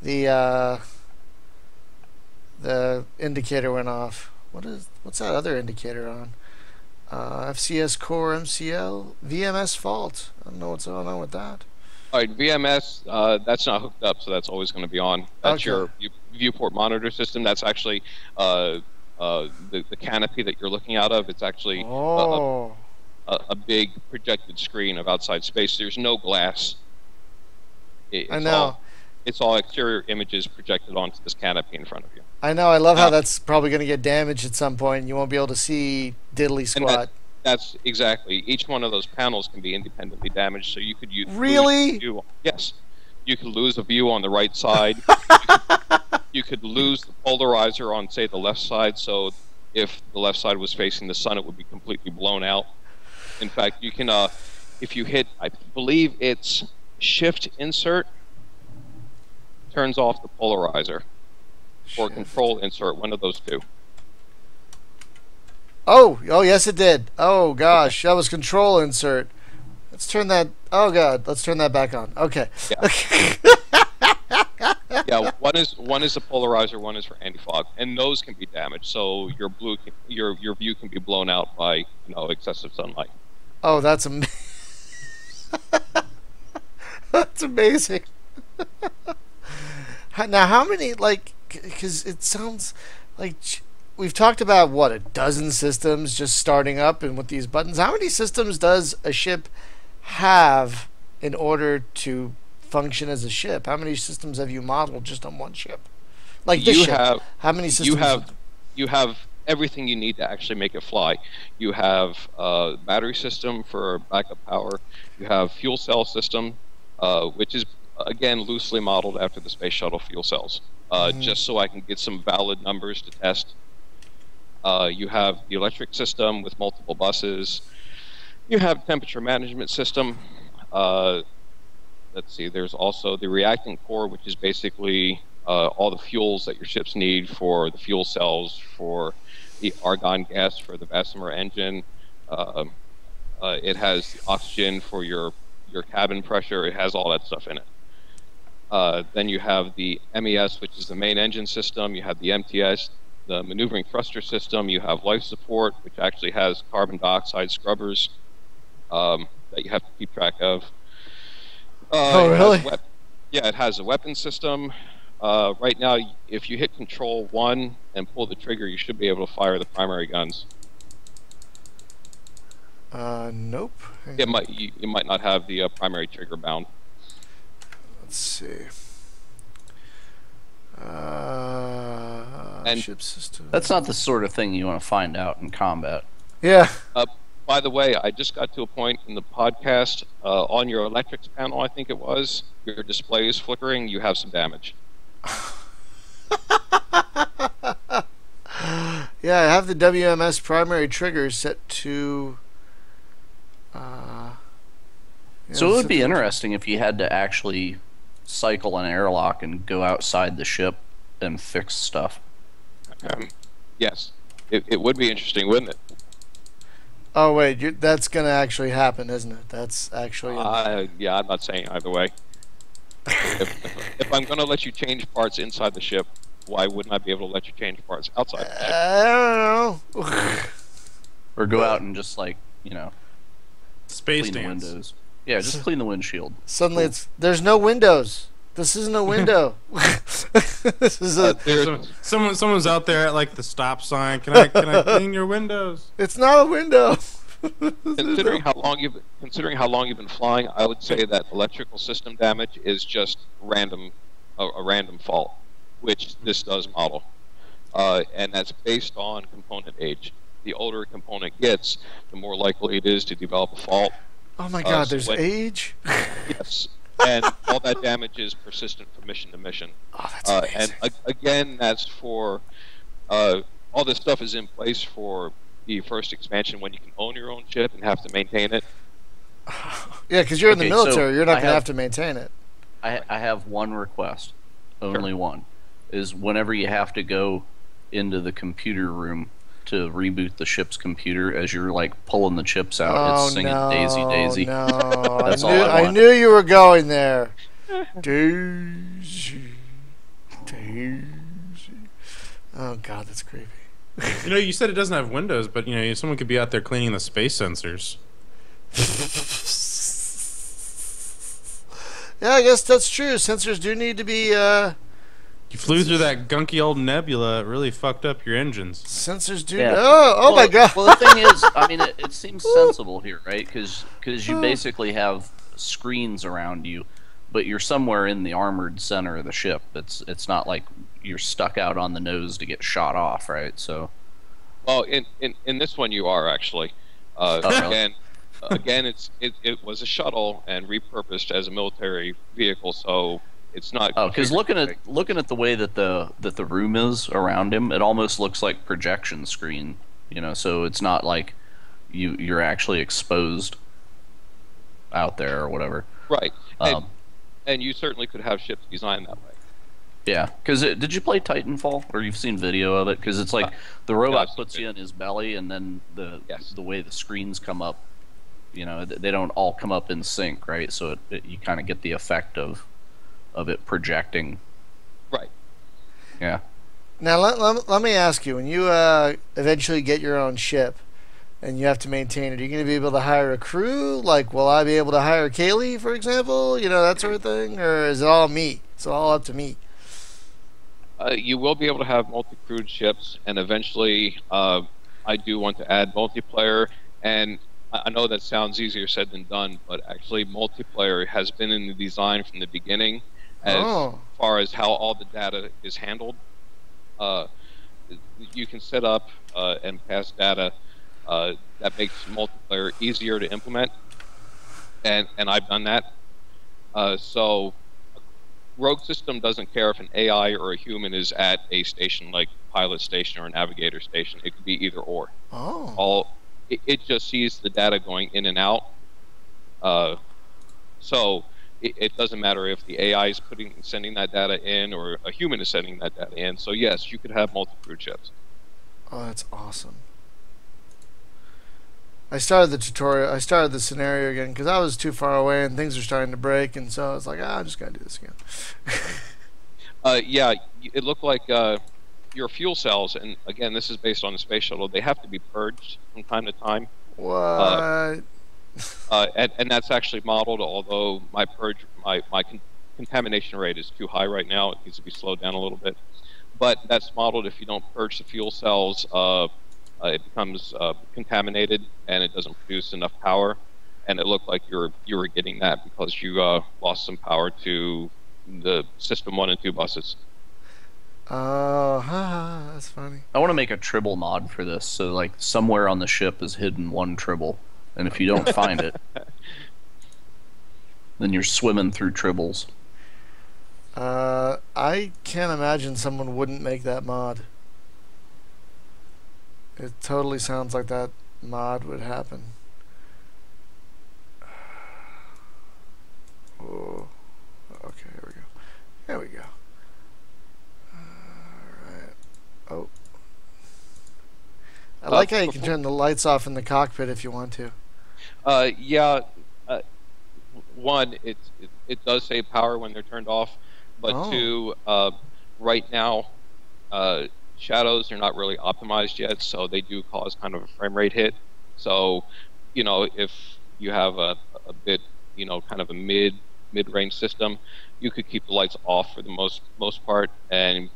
The indicator went off. What's that other indicator on? FCS core MCL VMS fault. I don't know what's going on with that. All right, VMS, that's not hooked up, so that's always going to be on. That's your viewport monitor system. That's actually the canopy that you're looking out of. It's actually a big projected screen of outside space. There's no glass. I know. It's all exterior images projected onto this canopy in front of you. I know. I love how that's probably going to get damaged at some point, and you won't be able to see diddly squat. That's exactly. Each one of those panels can be independently damaged, so you could use... Really? Yes. You could lose a view on the right side. You could lose the polarizer on, say, the left side, so if the left side was facing the sun, it would be completely blown out. In fact, you can, if you hit, I believe it's Shift Insert, turns off the polarizer. Or Control Insert, one of those two. Oh, oh yes, it did. Oh gosh, that was control insert. Let's turn that. Oh god, let's turn that back on. Okay. Yeah. Yeah, one is a polarizer, one is for anti-fog, and those can be damaged. So your view can be blown out by excessive sunlight. Oh, that's that's amazing. Now, how many because it sounds like we've talked about what, a dozen systems just starting up and with these buttons. How many systems does a ship have in order to function as a ship? How many systems have you modeled just on one ship? Like this ship. How many systems? You have everything you need to actually make it fly. You have a battery system for backup power. You have fuel cell system, which is again loosely modeled after the space shuttle fuel cells, just so I can get some valid numbers to test. You have the electric system with multiple buses. You have temperature management system. Let's see, there's also the reactant core, which is basically all the fuels that your ships need for the fuel cells, for the argon gas for the Bessemer engine. It has the oxygen for your cabin pressure. It has all that stuff in it. Then you have the MES, which is the main engine system. You have the MTS, the maneuvering thruster system. You have life support, which actually has carbon dioxide scrubbers that you have to keep track of. Oh, really? Yeah, it has a weapon system. Right now, if you hit Control 1 and pull the trigger, you should be able to fire the primary guns. Nope. You might not have the primary trigger bound. Let's see. And ship system. That's not the sort of thing you want to find out in combat. Yeah. By the way, I just got to a point in the podcast on your electrics panel, I think it was, your display is flickering, you have some damage. Yeah, I have the WMS primary trigger set to... So it would be interesting if you had to actually cycle an airlock and go outside the ship and fix stuff. Yes, it would be interesting, wouldn't it? Oh wait, that's gonna actually happen, isn't it? That's actually. Yeah, I'm not saying either way. if I'm gonna let you change parts inside the ship, why wouldn't I be able to let you change parts outside the ship? I don't know. Or go out and just space Space clean dance. the windows. Yeah, just clean the windshield. Suddenly, there's no windows. This isn't a window. This is a. Someone's out there at the stop sign. Can I clean your windows? It's not a window. Considering how long you've been flying, I would say that electrical system damage is just random, a random fault, which this does model, and that's based on component age. The older a component gets, the more likely it is to develop a fault. Oh my God! There's age. Yes. And all that damage is persistent from mission to mission. Oh, that's amazing. And again, that's for all this stuff is in place for the first expansion when you can own your own ship and have to maintain it. Yeah, because you're in the military, so you're not going to have to maintain it. I have one request, only one, is whenever you have to go into the computer room to reboot the ship's computer, as you're pulling the chips out, it's singing Daisy Daisy. No, That's all I want. I knew you were going there. Daisy, Daisy. Oh God, that's creepy. You said it doesn't have windows, but someone could be out there cleaning the space sensors. Yeah, I guess that's true. Sensors do need to be. You flew through that gunky old nebula. It really fucked up your engines. Sensors do. Yeah. Oh my God. Well, the thing is, I mean, it seems sensible here, right? Because you basically have screens around you, but you're somewhere in the armored center of the ship. It's not like you're stuck out on the nose to get shot off, right? So. Well, in this one you are actually. Really? Again, it was a shuttle and repurposed as a military vehicle, so. It's not. Oh, because looking at the way that the room is around him, it almost looks like projection screen. So it's not like you're actually exposed out there or whatever. Right. And you certainly could have ships designed that way. Yeah, because did you play Titanfall, or you've seen video of it? Because it's like the robot I've puts seen you it. in his belly, and then Yes. the way the screens come up, they don't all come up in sync, right? So you kind of get the effect of it projecting. Right. Yeah. Now let me ask you: when you eventually get your own ship and you have to maintain it, are you going to be able to hire a crew? Like, will I be able to hire Kaylee, for example? You know, that sort of thing, or is it all me? It's all up to me. You will be able to have multi-crewed ships, and eventually, I do want to add multiplayer. And I know that sounds easier said than done, but actually, multiplayer has been in the design from the beginning, as Oh, far as how all the data is handled. Uh, you can set up and pass data that makes multiplayer easier to implement, and I've done that. So Rogue System doesn't care if an AI or a human is at a station like pilot station or a navigator station. It could be either or. oh, It just sees the data going in and out. So it doesn't matter if the AI is sending that data in or a human is sending that data in. So yes, you could have multi-crew ships. oh, that's awesome. I started the tutorial. I started the scenario again because I was too far away and things were starting to break, and so I was like, I'm just gonna do this again. Yeah, it looked like your fuel cells, and again, this is based on the space shuttle. They have to be purged from time to time. What? And that's actually modeled. Although my contamination rate is too high right now, it needs to be slowed down a little bit. But that's modeled. If you don't purge the fuel cells, it becomes contaminated and it doesn't produce enough power. And it looked like you were getting that because you lost some power to the System 1 and 2 buses. Oh, haha, that's funny. I want to make a tribble mod for this, so like somewhere on the ship is hidden one tribble, and if you don't find it, then you're swimming through tribbles. I can't imagine someone wouldn't make that mod. It totally sounds like that mod would happen. Oh, okay, here we go. There we go. Alright. Oh. I like how you can turn the lights off in the cockpit if you want to. Yeah. One, it does save power when they're turned off, but Oh. two, right now, shadows are not really optimized yet, so they do cause kind of a frame rate hit. So, if you have a bit, kind of a mid-range system, you could keep the lights off for the most part and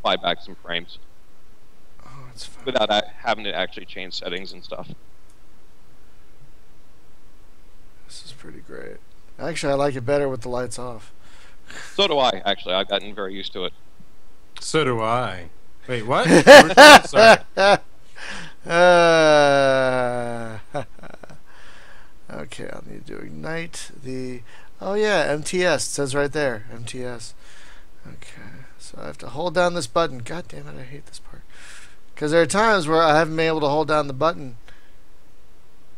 buy back some frames Oh, that's fun. without having to actually change settings and stuff. This is pretty great. Actually, I like it better with the lights off. So do I, actually. I've gotten very used to it. So do I. Wait, what? Sorry. Okay, I'll need to ignite the... Oh yeah, MTS. It says right there. MTS. Okay, so I have to hold down this button. God damn it, I hate this part. Because there are times where I haven't been able to hold down the button.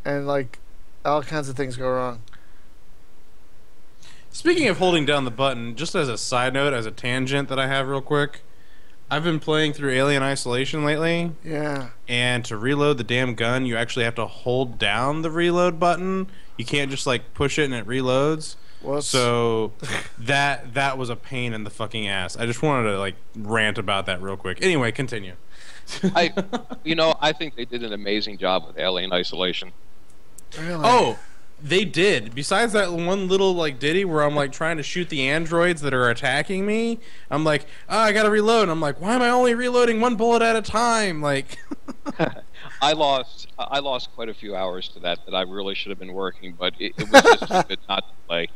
And, like, all kinds of things go wrong. Speaking of holding down the button, just as a side note, as a tangent that I have real quick, I've been playing through Alien Isolation lately, Yeah. and to reload the damn gun, you actually have to hold down the reload button. You can't just like push it and it reloads. Whoops. So that was a pain in the fucking ass. I just wanted to like rant about that real quick. Anyway, continue. I think they did an amazing job with Alien Isolation. Really? Oh, they did. Besides that one little like ditty where I'm like trying to shoot the androids that are attacking me, I'm like, I gotta reload. And I'm like, why am I only reloading one bullet at a time? Like, I lost quite a few hours to that I really should have been working, but it was just too good not to play.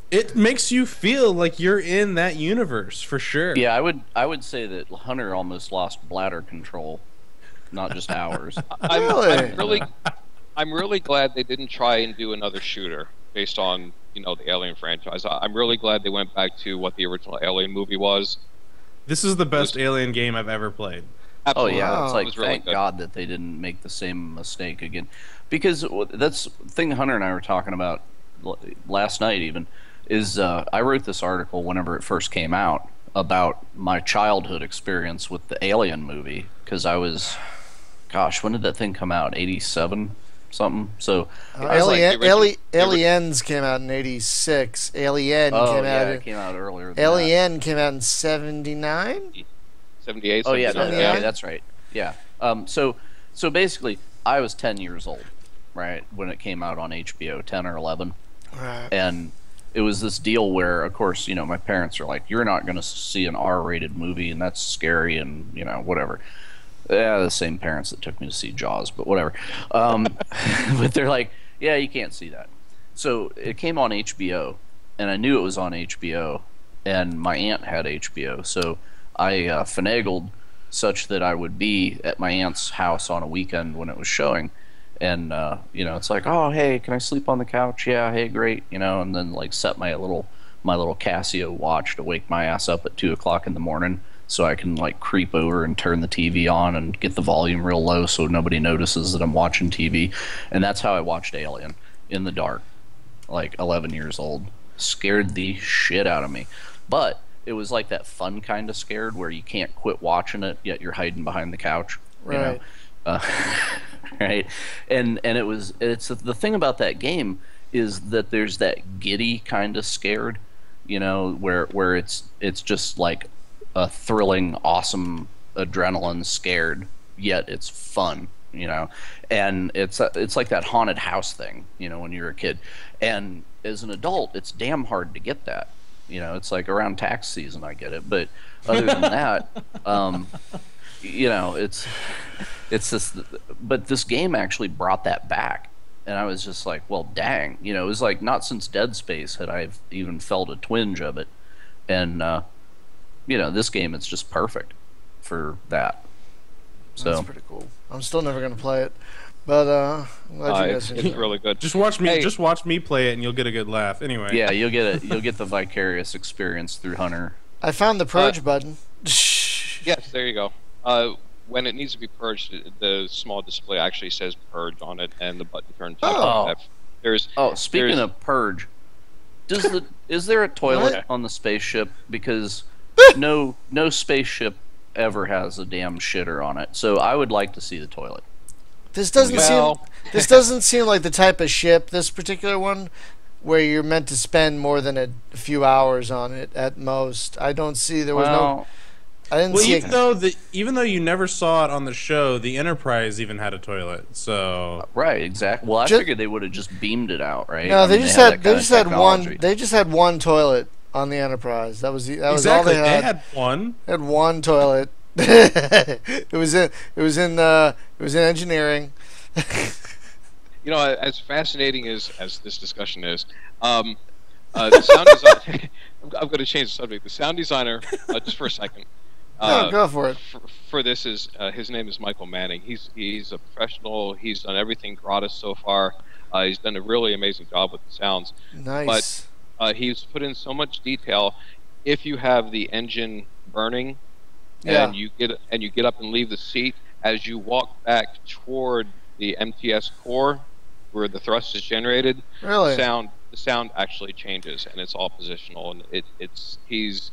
it makes you feel like you're in that universe for sure. Yeah, I would say that Hunter almost lost bladder control, not just ours. I'm really glad they didn't try and do another shooter based on the Alien franchise. I'm really glad they went back to what the original Alien movie was. This is the best Alien game I've ever played. Oh Absolutely. yeah, it's Wow. like It was really thank good. God that they didn't make the same mistake again, because that's the thing Hunter and I were talking about last night. Even is I wrote this article whenever it first came out, about my childhood experience with the Alien movie, because I was, gosh, when did that thing come out? 87 something. So I was like, Aliens came out in '86. Alien oh came yeah, out. it came out earlier. Than Alien came out in '79. 78. Oh yeah, 79. okay, that's right. Yeah. So basically, I was 10 years old, right, when it came out on HBO, 10 or 11, Right. and it was this deal where, of course, my parents are like, "You're not going to see an R-rated movie, and that's scary, and whatever." Yeah, the same parents that took me to see Jaws, but whatever. But they're like, "Yeah, you can't see that." So it came on HBO, and I knew it was on HBO, and my aunt had HBO, so I finagled such that I would be at my aunt's house on a weekend when it was showing, and it's like, "Oh, hey, can I sleep on the couch?" "Yeah, hey, great," and then like set my little Casio watch to wake my ass up at 2 o'clock in the morning, so I can like creep over and turn the TV on and get the volume real low so nobody notices that I'm watching TV, and that's how I watched Alien in the dark, like 11 years old. Scared the shit out of me, but it was like that fun kind of scared where you can't quit watching it yet you're hiding behind the couch, Right. uh, right? And it's the thing about that game is that there's that giddy kind of scared, where it's just like a thrilling, awesome adrenaline scared, yet it's fun, and it's like that haunted house thing, when you're a kid, and as an adult, it's damn hard to get that. It's like around tax season I get it, but other than that, it's this. But this game actually brought that back, and I was just like, well, dang, it was like not since Dead Space had I even felt a twinge of it, and this game is just perfect for that. So That's pretty cool. I'm still never gonna play it, but I'm glad you guys It's enjoyed it. really good. Just watch me. Hey. Just watch me play it, and you'll get a good laugh. Anyway. yeah, you'll get the vicarious experience through Hunter. I found the purge button. Yes, there you go. When it needs to be purged, the small display actually says purge on it, and the button turns Oh. off. There's Speaking of purge, is there a toilet What? on the spaceship? Because no spaceship ever has a damn shitter on it. So I would like to see the toilet. This doesn't Well- seem. This doesn't seem like the type of ship. This particular one, where you're meant to spend more than a few hours on it at most. I don't see. There was no. I didn't Well, see. even though you never saw it on the show, the Enterprise even had a toilet. So Right, exactly. Well, I figured they would have just beamed it out, right? No, they mean, just have had that they kind just of had one. technology. They just had one toilet on the Enterprise. That was all exactly, they had. they had one. They had one toilet. It was in engineering. As fascinating as this discussion is, the sound design. I'm going to change the subject. The sound designer, just for a second. No, go for it. For this is his name is Michael Manning. He's a professional. He's done everything gratis so far. He's done a really amazing job with the sounds. Nice. He's put in so much detail. If you have the engine burning, Yeah. and you get up and leave the seat, as you walk back toward the MTS core, where the thrust is generated, Really? the sound actually changes, and it's all positional. And he's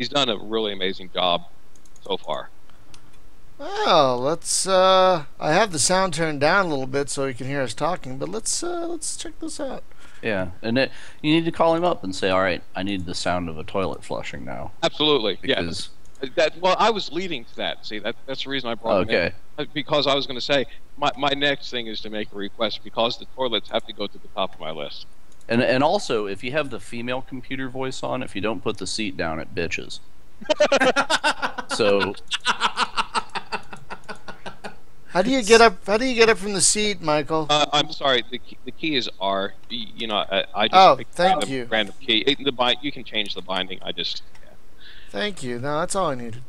done a really amazing job so far. Well, let's. I have the sound turned down a little bit so you can hear us talking, but let's check this out. Yeah, and you need to call him up and say, "All right, I need the sound of a toilet flushing now." Absolutely, Because Well, I was leading to that. See, that's the reason I brought it in. Because I was going to say my next thing is to make a request, because the toilets have to go to the top of my list. and also, if you have the female computer voice on, if you don't put the seat down, it bitches. So How do you get up? How do you get up from the seat, Michael? I'm sorry. The key is R. I just Oh, picked thank a you. random key. You can change the binding. Thank you. No, that's all I needed.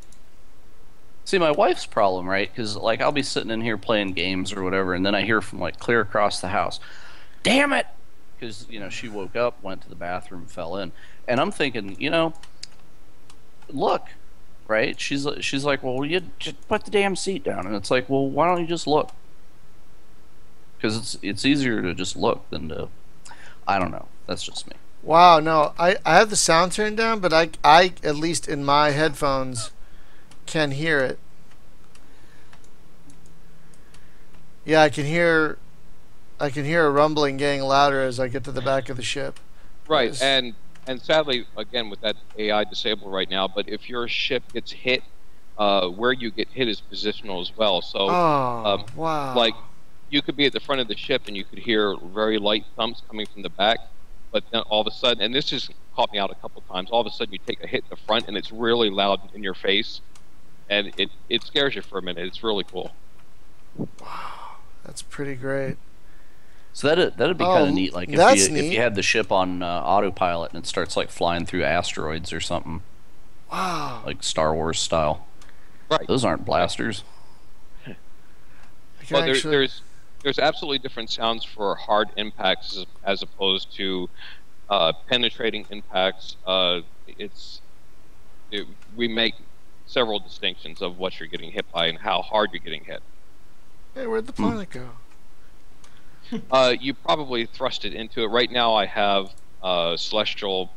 see, my wife's problem, right? Because like I'll be sitting in here playing games or whatever, and then I hear from like clear across the house, "Damn it!" Because she woke up, went to the bathroom, fell in, and I'm thinking, look, right? She's like, "Well, you just put the damn seat down," and it's like, "Well, why don't you just look?" Because it's easier to just look than to. I don't know. That's just me. Wow, no, I have the sound turned down, but I at least in my headphones can hear it. Yeah, I can hear a rumbling getting louder as I get to the back of the ship. Right, Yes. and sadly, again, with that AI disabled right now, but if your ship gets hit, where you get hit is positional as well. So, Oh, wow. like, you could be at the front of the ship and you could hear very light thumps coming from the back, but then all of a sudden, and this has caught me out a couple times, all of a sudden you take a hit in the front and it's really loud in your face, and it scares you for a minute. It's really cool. That's pretty great. So that'd be Oh, kind of neat. Like that's if neat. you had the ship on autopilot and it starts like flying through asteroids or something, Wow. like Star Wars style. Right. Those aren't blasters. I can Well, actually, there's absolutely different sounds for hard impacts as opposed to penetrating impacts. We make several distinctions of what you're getting hit by and how hard you're getting hit. hey, where'd the planet go? You probably thrust it into it. Right now, I have celestial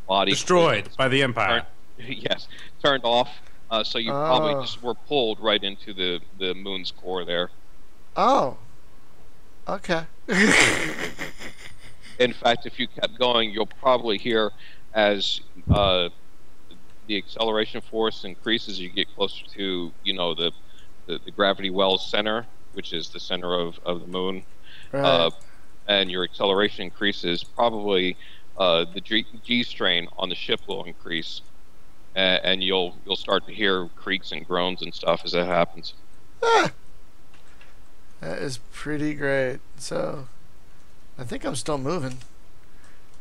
body Destroyed by the Empire. yes, turned off. So you probably Oh. just were pulled right into the moon's core there. Oh. Okay. In fact, if you kept going, you'll probably hear as the acceleration force increases, you get closer to the gravity well's center, which is the center of the moon, Right. and your acceleration increases. Probably the G strain on the ship will increase, and you'll start to hear creaks and groans and stuff as that happens. Ah, that is pretty great. So, I think I'm still moving.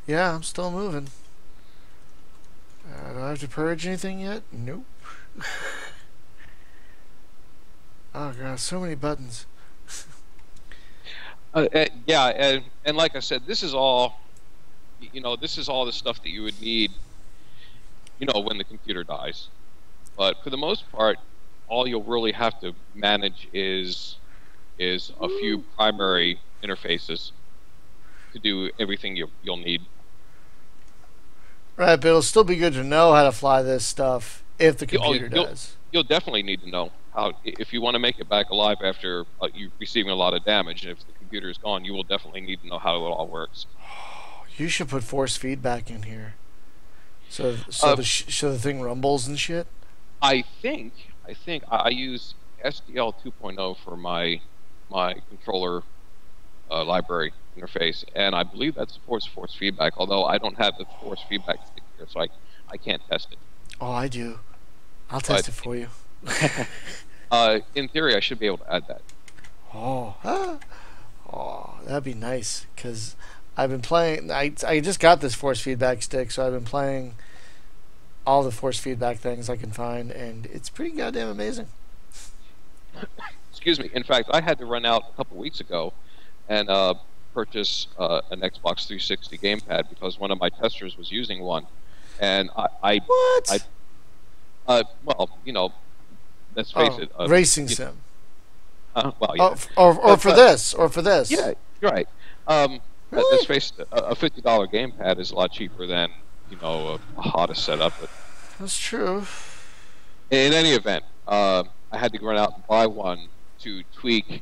Yeah, I'm still moving. Do I have to purge anything yet? Nope. Oh god, so many buttons. Yeah, and like I said, this is all the stuff that you would need, when the computer dies. But for the most part, all you'll really have to manage is a few primary interfaces to do everything you'll need. Right, but it'll still be good to know how to fly this stuff if the You'll- computer you'll- does. You'll definitely need to know how, if you want to make it back alive after you receiving a lot of damage. If the computer is gone, you will definitely need to know how it all works. You should put force feedback in here, so Uh, so the thing rumbles and shit. I think I use SDL 2.0 for my controller library interface, and I believe that supports force feedback. Although I don't have the force feedback stick here, so I can't test it. Oh, I do. I'll test But- it for you. In theory, I should be able to add that. Oh, oh, that'd be nice. Cause I've been playing. I just got this force feedback stick, so I've been playing all the force feedback things I can find, and it's pretty goddamn amazing. Excuse me. In fact, I had to run out a couple weeks ago and purchase an Xbox 360 gamepad because one of my testers was using one, and What? well, let's face it. Racing sim. Well, yeah. Or for this, or for this. Yeah, you're right. Really? Let's face it, a $50 gamepad is a lot cheaper than a hottest setup. But That's true. in any event, I had to run out and buy one to tweak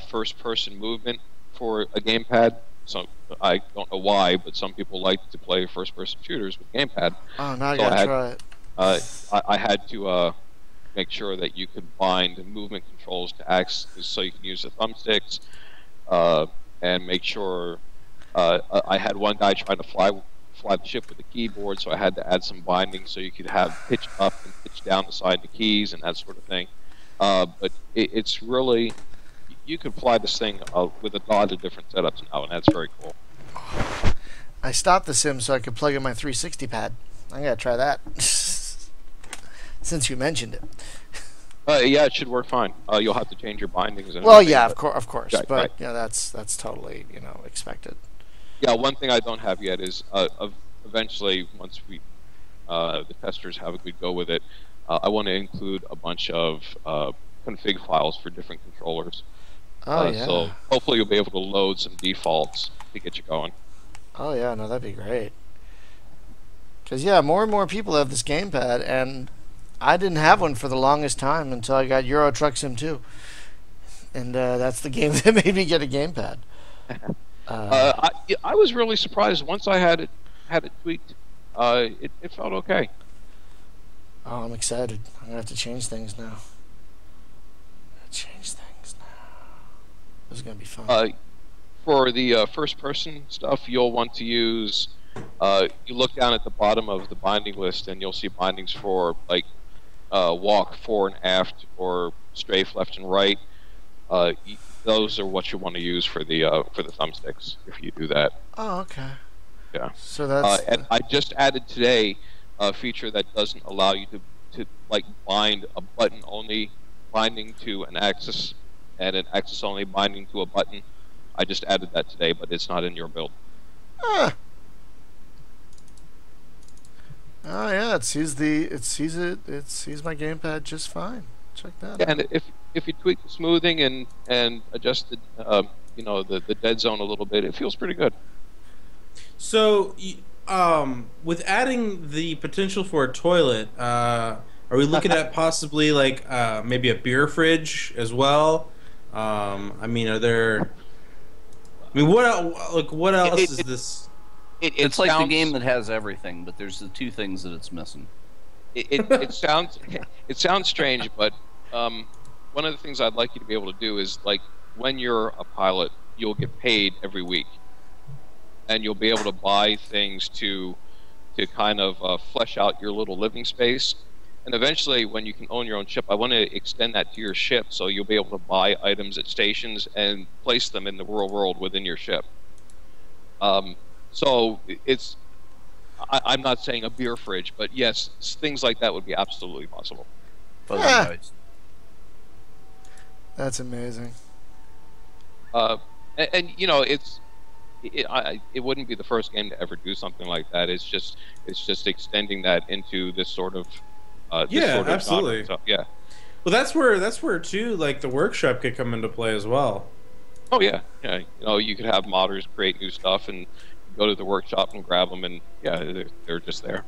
first-person movement for a gamepad. So I don't know why, but some people like to play first-person shooters with gamepad. Oh, now I So I gotta had- try it. I had to make sure that you could bind movement controls to X so you can use the thumbsticks, and make sure I had one guy trying to fly the ship with the keyboard, so I had to add some binding so you could have pitch up and pitch down the side of the keys and that sort of thing. But it's really, you can fly this thing with a lot of different setups now, and that's very cool. I stopped the sim so I could plug in my 360 pad. I gotta try that. Since you mentioned it. Yeah, it should work fine. You'll have to change your bindings. And Well, everything, yeah, but- of course, Right, but right. that's totally expected. Yeah, one thing I don't have yet is eventually, once the testers have a good go with it, I want to include a bunch of config files for different controllers. Oh yeah. So hopefully you'll be able to load some defaults to get you going. Oh yeah, no, that'd be great. Because yeah, more and more people have this gamepad, and I didn't have one for the longest time until I got Euro Truck Sim 2, and that's the game that made me get a gamepad. I was really surprised once I had it tweaked. It felt okay. Oh, I'm excited. I'm gonna have to change things now. This is gonna be fun. For the first-person stuff, you'll want to use. You look down at the bottom of the binding list, and you'll see bindings for like walk fore and aft or strafe left and right. Those are what you want to use for the thumbsticks. If you do that. Oh, okay. Yeah. So that's. And I just added today a feature that doesn't allow you to like bind a button only binding to an axis and an axis only binding to a button. I just added that today, but it's not in your build. Ah. Oh yeah, it sees my gamepad just fine. Check that out. And if you tweak the smoothing and adjust the dead zone a little bit, it feels pretty good. So, with adding the potential for a toilet, are we looking at possibly like maybe a beer fridge as well? I mean, are there? I mean, what else is this? It's like the game that has everything, but there's the two things that it's missing. It sounds strange, but one of the things I'd like you to be able to do is like when you're a pilot, you'll get paid every week, and you'll be able to buy things to kind of flesh out your little living space. And eventually, when you can own your own ship, I want to extend that to your ship, so you'll be able to buy items at stations and place them in the real world within your ship. So it's, I'm not saying a beer fridge, but yes, things like that would be absolutely possible. That's amazing. And you know, it wouldn't be the first game to ever do something like that. It's just extending that into this sort of absolutely. So, yeah. Well, that's where too, like the workshop could come into play as well. Oh yeah. You know, you could have modders create new stuff and go to the workshop and grab them, and yeah, they're just there.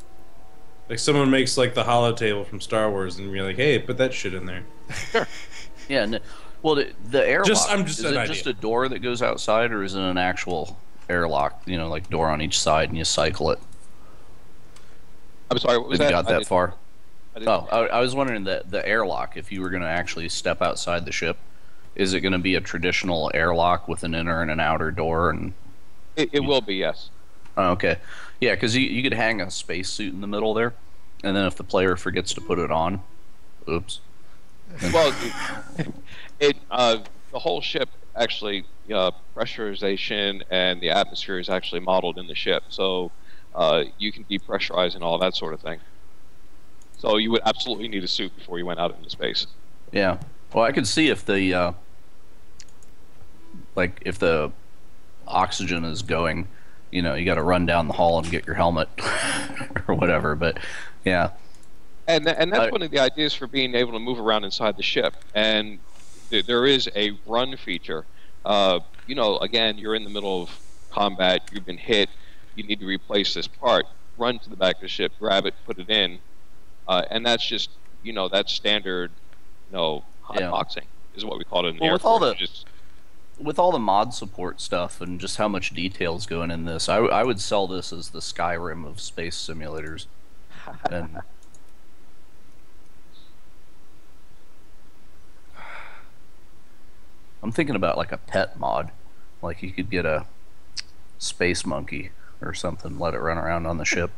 Like someone makes like the holo table from Star Wars, and you're like, hey, put that shit in there. Sure. Yeah. Well, the airlock, is it just a door that goes outside, or is it an actual airlock? You know, like door on each side, and you cycle it. I'm sorry, what was Have that? you got that far? I was wondering the airlock, if you were going to actually step outside the ship, is it going to be a traditional airlock with an inner and an outer door? And it will be, yes. Oh, okay. Yeah, because you could hang a spacesuit in the middle there, and then if the player forgets to put it on, oops. Well, the whole ship actually, pressurization and the atmosphere is actually modeled in the ship, so you can depressurize and all that sort of thing. So you would absolutely need a suit before you went out into space. Yeah. Well, I could see if the if the oxygen is going, you know, you got to run down the hall and get your helmet or whatever. But yeah. And that's one of the ideas for being able to move around inside the ship. And there is a run feature. You know, again, you're in the middle of combat, you've been hit, you need to replace this part. Run to the back of the ship, grab it, put it in. And that's just, you know, that's standard, hotboxing is what we call it in the Air Force. With all the mod support stuff and just how much detail's going in this, I would sell this as the Skyrim of space simulators. And I'm thinking about like a pet mod. Like you could get a space monkey or something, let it run around on the ship.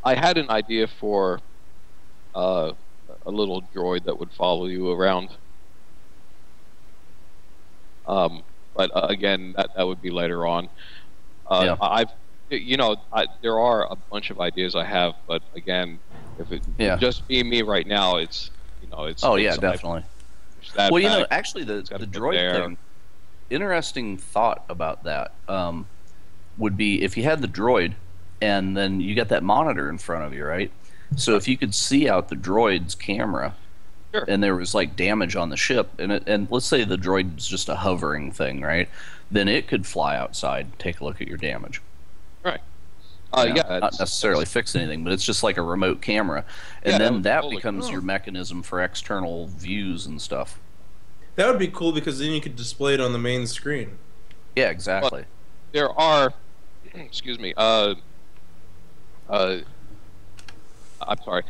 I had an idea for a little droid that would follow you around. But again, that would be later on. There are a bunch of ideas I have, but again, if it just be me right now, it's. Oh yeah, definitely. Well, you know, actually, the droid thing. Interesting thought about that would be if you had the droid, and then you got that monitor in front of you, right? So if you could see out the droid's camera, Sure. and there was like damage on the ship, and let's say the droid's just a hovering thing, right? Then it could fly outside, take a look at your damage. Right. You know, Yeah. not necessarily fix anything, but it's just like a remote camera, and Yeah, that then would be that totally becomes cool. your mechanism for external views and stuff. That would be cool because then you could display it on the main screen. Yeah, exactly. There are, excuse me. I'm sorry.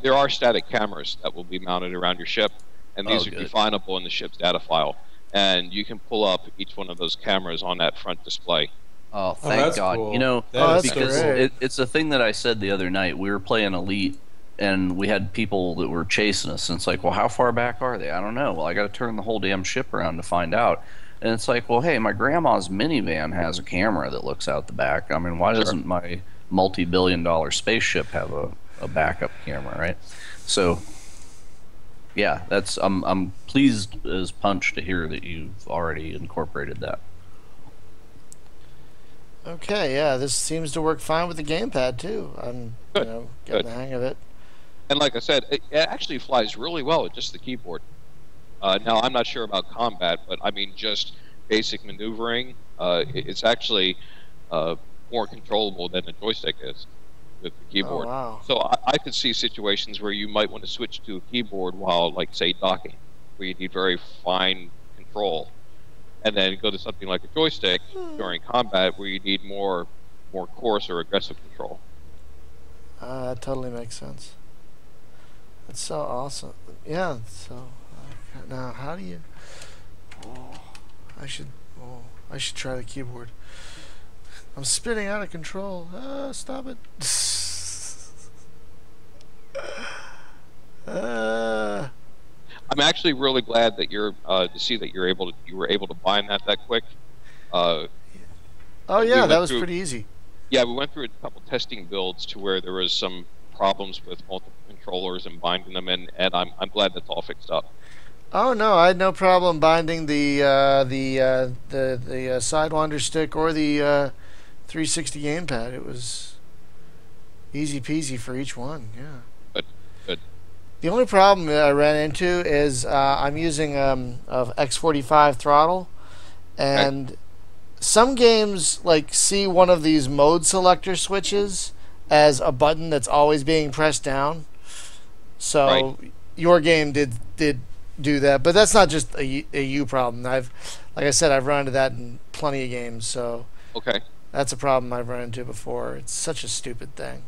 There are static cameras that will be mounted around your ship, and these are good. definable in the ship's data file. And you can pull up each one of those cameras on that front display. Oh, thank that's God. cool. You know, That is so because great. it's a thing that I said the other night. We were playing Elite, and we had people that were chasing us. And it's like, well, how far back are they? I don't know. Well, I got to turn the whole damn ship around to find out. And it's like, well, hey, my grandma's minivan has a camera that looks out the back. I mean, why doesn't my multi-billion-dollar spaceship have a backup camera, right? So, yeah, that's I'm pleased as punch to hear that you've already incorporated that. Okay, yeah, this seems to work fine with the gamepad too. I'm, Good, getting good. the hang of it. And like I said, it actually flies really well with just the keyboard. Now, I'm not sure about combat, but I mean, just basic maneuvering, it's actually more controllable than the joystick is with the keyboard. Oh, wow. So I could see situations where you might want to switch to a keyboard while, like, say, docking, where you need very fine control, and then go to something like a joystick during combat where you need more coarse or aggressive control. That totally makes sense. That's so awesome. Yeah, so now how do you... Oh, I should try the keyboard. I'm spinning out of control. Stop it. I'm actually really glad that you're to see that you were able to bind that quick. Oh We yeah, went that was through- pretty easy. Yeah, we went through a couple testing builds to where there was some problems with multiple controllers and binding them, and I'm glad that's all fixed up. Oh no, I had no problem binding the Sidewinder stick or the 360 gamepad. It was easy peasy for each one. Yeah. Good. The only problem that I ran into is I'm using a X45 throttle, and some games like see one of these mode selector switches as a button that's always being pressed down. So your game did do that, but that's not just a you problem. Like I said, I've run into that in plenty of games, so Okay. that's a problem I've run into before. It's such a stupid thing.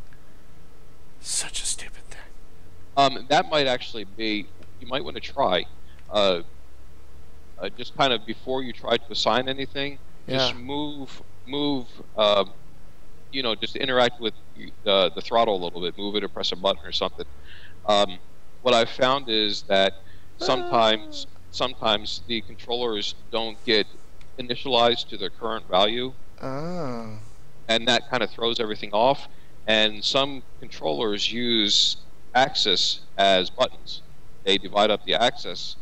Such a stupid thing. That might actually be. You might want to try. Just kind of before you try to assign anything, just move. Just interact with the throttle a little bit. Move it or press a button or something. What I've found is that sometimes the controllers don't get initialized to their current value, Oh. and that kind of throws everything off. And some controllers use axis as buttons. They divide up the axis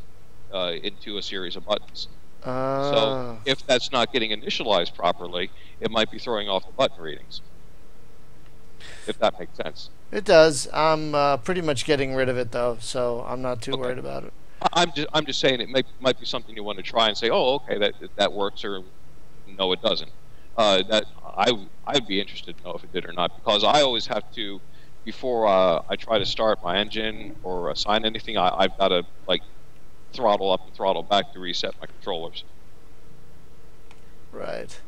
into a series of buttons. So if that's not getting initialized properly, it might be throwing off the button readings. If that makes sense. It does. I'm pretty much getting rid of it though, so I'm not too worried about it. I'm just saying it might be something you want to try and say, oh, okay, that works, or no, it doesn't. That I'd be interested to know if it did or not, because I always have to, before I try to start my engine or assign anything, I've got to like throttle up and throttle back to reset my controllers. Right.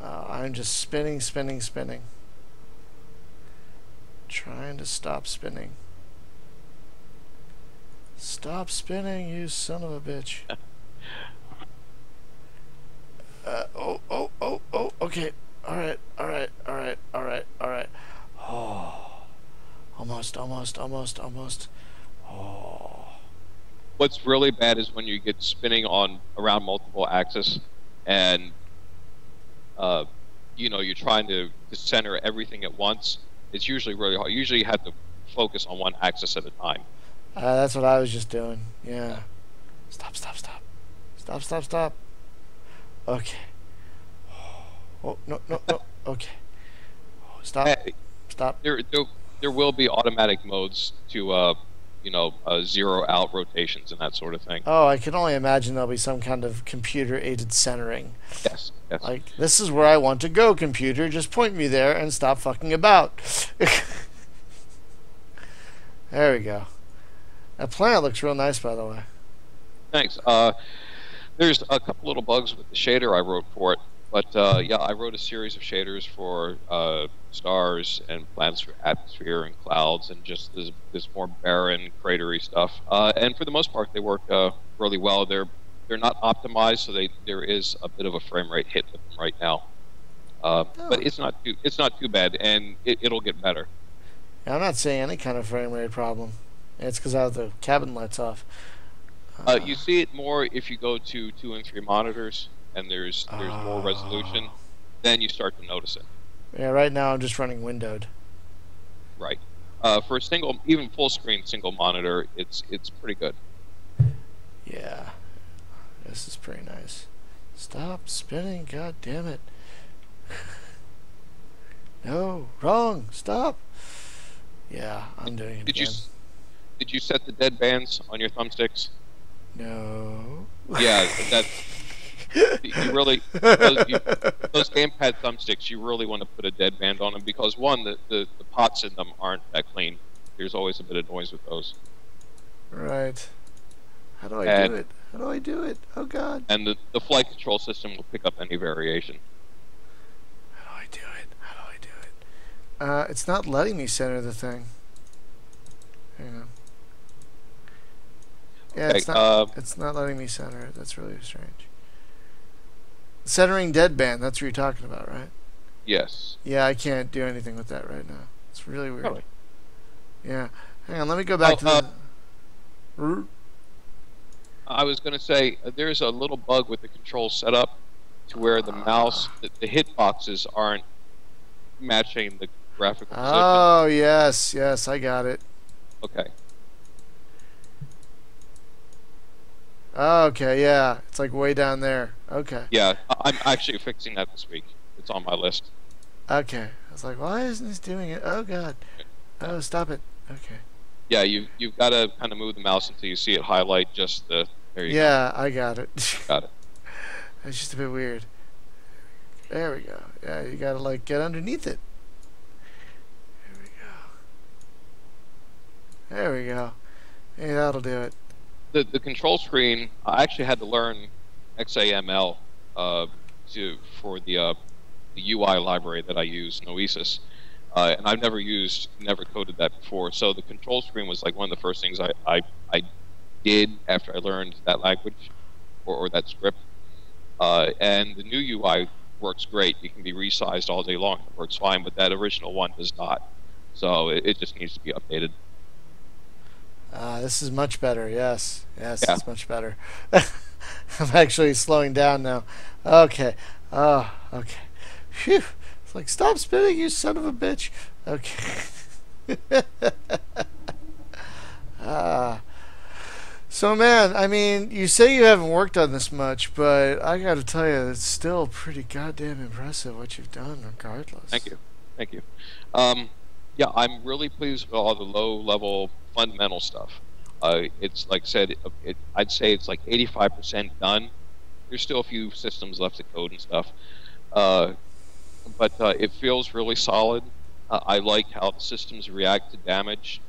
I'm just spinning. Trying to stop spinning. Stop spinning, you son of a bitch. Okay. Alright. Oh. Almost. Oh. What's really bad is when you get spinning around multiple axes, and you're trying to center everything at once. It's usually really hard. Usually you have to focus on one axis at a time. That's what I was just doing. Yeah. Stop. Okay. Oh, no. Okay. Oh, stop. Hey, Stop. There will be automatic modes to zero out rotations and that sort of thing. Oh, I can only imagine there'll be some kind of computer-aided centering. Yes, yes. Like, this is where I want to go, computer. Just point me there and stop fucking about. There we go. That planet looks real nice, by the way. Thanks. There's a couple little bugs with the shader I wrote for it, but yeah, I wrote a series of shaders for stars and planets for atmosphere and clouds and just this more barren, cratery stuff. And for the most part, they work really well. They're not optimized, so there is a bit of a frame rate hit with them right now. But it's not too bad, and it'll get better. Yeah, I'm not seeing any kind of frame rate problem. It's because I have the cabin lights off. You see it more if you go to 2 and 3 monitors, and there's more resolution. Then you start to notice it. Yeah, right now I'm just running windowed. Right. For a single, even full screen single monitor, it's pretty good. Yeah, this is pretty nice. Stop spinning, god damn it. No, wrong, stop. Yeah, I'm doing it again. Did you set the dead bands on your thumbsticks? No. Yeah, that's you really those gamepad thumbsticks. You really want to put a dead band on them because one, the pots in them aren't that clean. There's always a bit of noise with those. Right. How do I do it? How do I do it? Oh god. And the flight control system will pick up any variation. How do I do it? How do I do it? It's not letting me center the thing. Hang on. Yeah, Okay, it's not letting me center it. That's really strange. Centering deadband, that's what you're talking about, right? Yes. Yeah, I can't do anything with that right now. It's really weird. Really? Yeah. Hang on, let me go back to the... I was going to say, there's a little bug with the control setup to where the mouse, the hitboxes aren't matching the graphical position. Oh, yes, yes, I got it. Okay. Okay, yeah. It's like way down there. Okay. Yeah, I'm actually fixing that this week. It's on my list. Okay. I was like, why isn't this doing it? Oh, God. Oh, stop it. Okay. Yeah, you've got to kind of move the mouse until you see it highlight just the... There you go. Yeah, I got it. Got it. It's just a bit weird. There we go. Yeah, you got to, like, get underneath it. There we go. There we go. Yeah, that'll do it. The control screen, I actually had to learn XAML for the UI library that I use, Noesis. And I've never coded that before. So the control screen was like one of the first things I did after I learned that language or that script. And the new UI works great. It can be resized all day long. It works fine, but that original one does not. So it just needs to be updated. This is much better. Yes. Yes, Yeah. it's much better. I'm actually slowing down now. Okay. Oh, okay. Phew. It's like, stop spinning, you son of a bitch. Okay. So, man, I mean, you say you haven't worked on this much, but I got to tell you, it's still pretty goddamn impressive what you've done, regardless. Thank you. Thank you. Yeah, I'm really pleased with all the low-level fundamental stuff. It's like I said, I'd say it's like 85% done. There's still a few systems left to code and stuff. But it feels really solid. I like how the systems react to damage.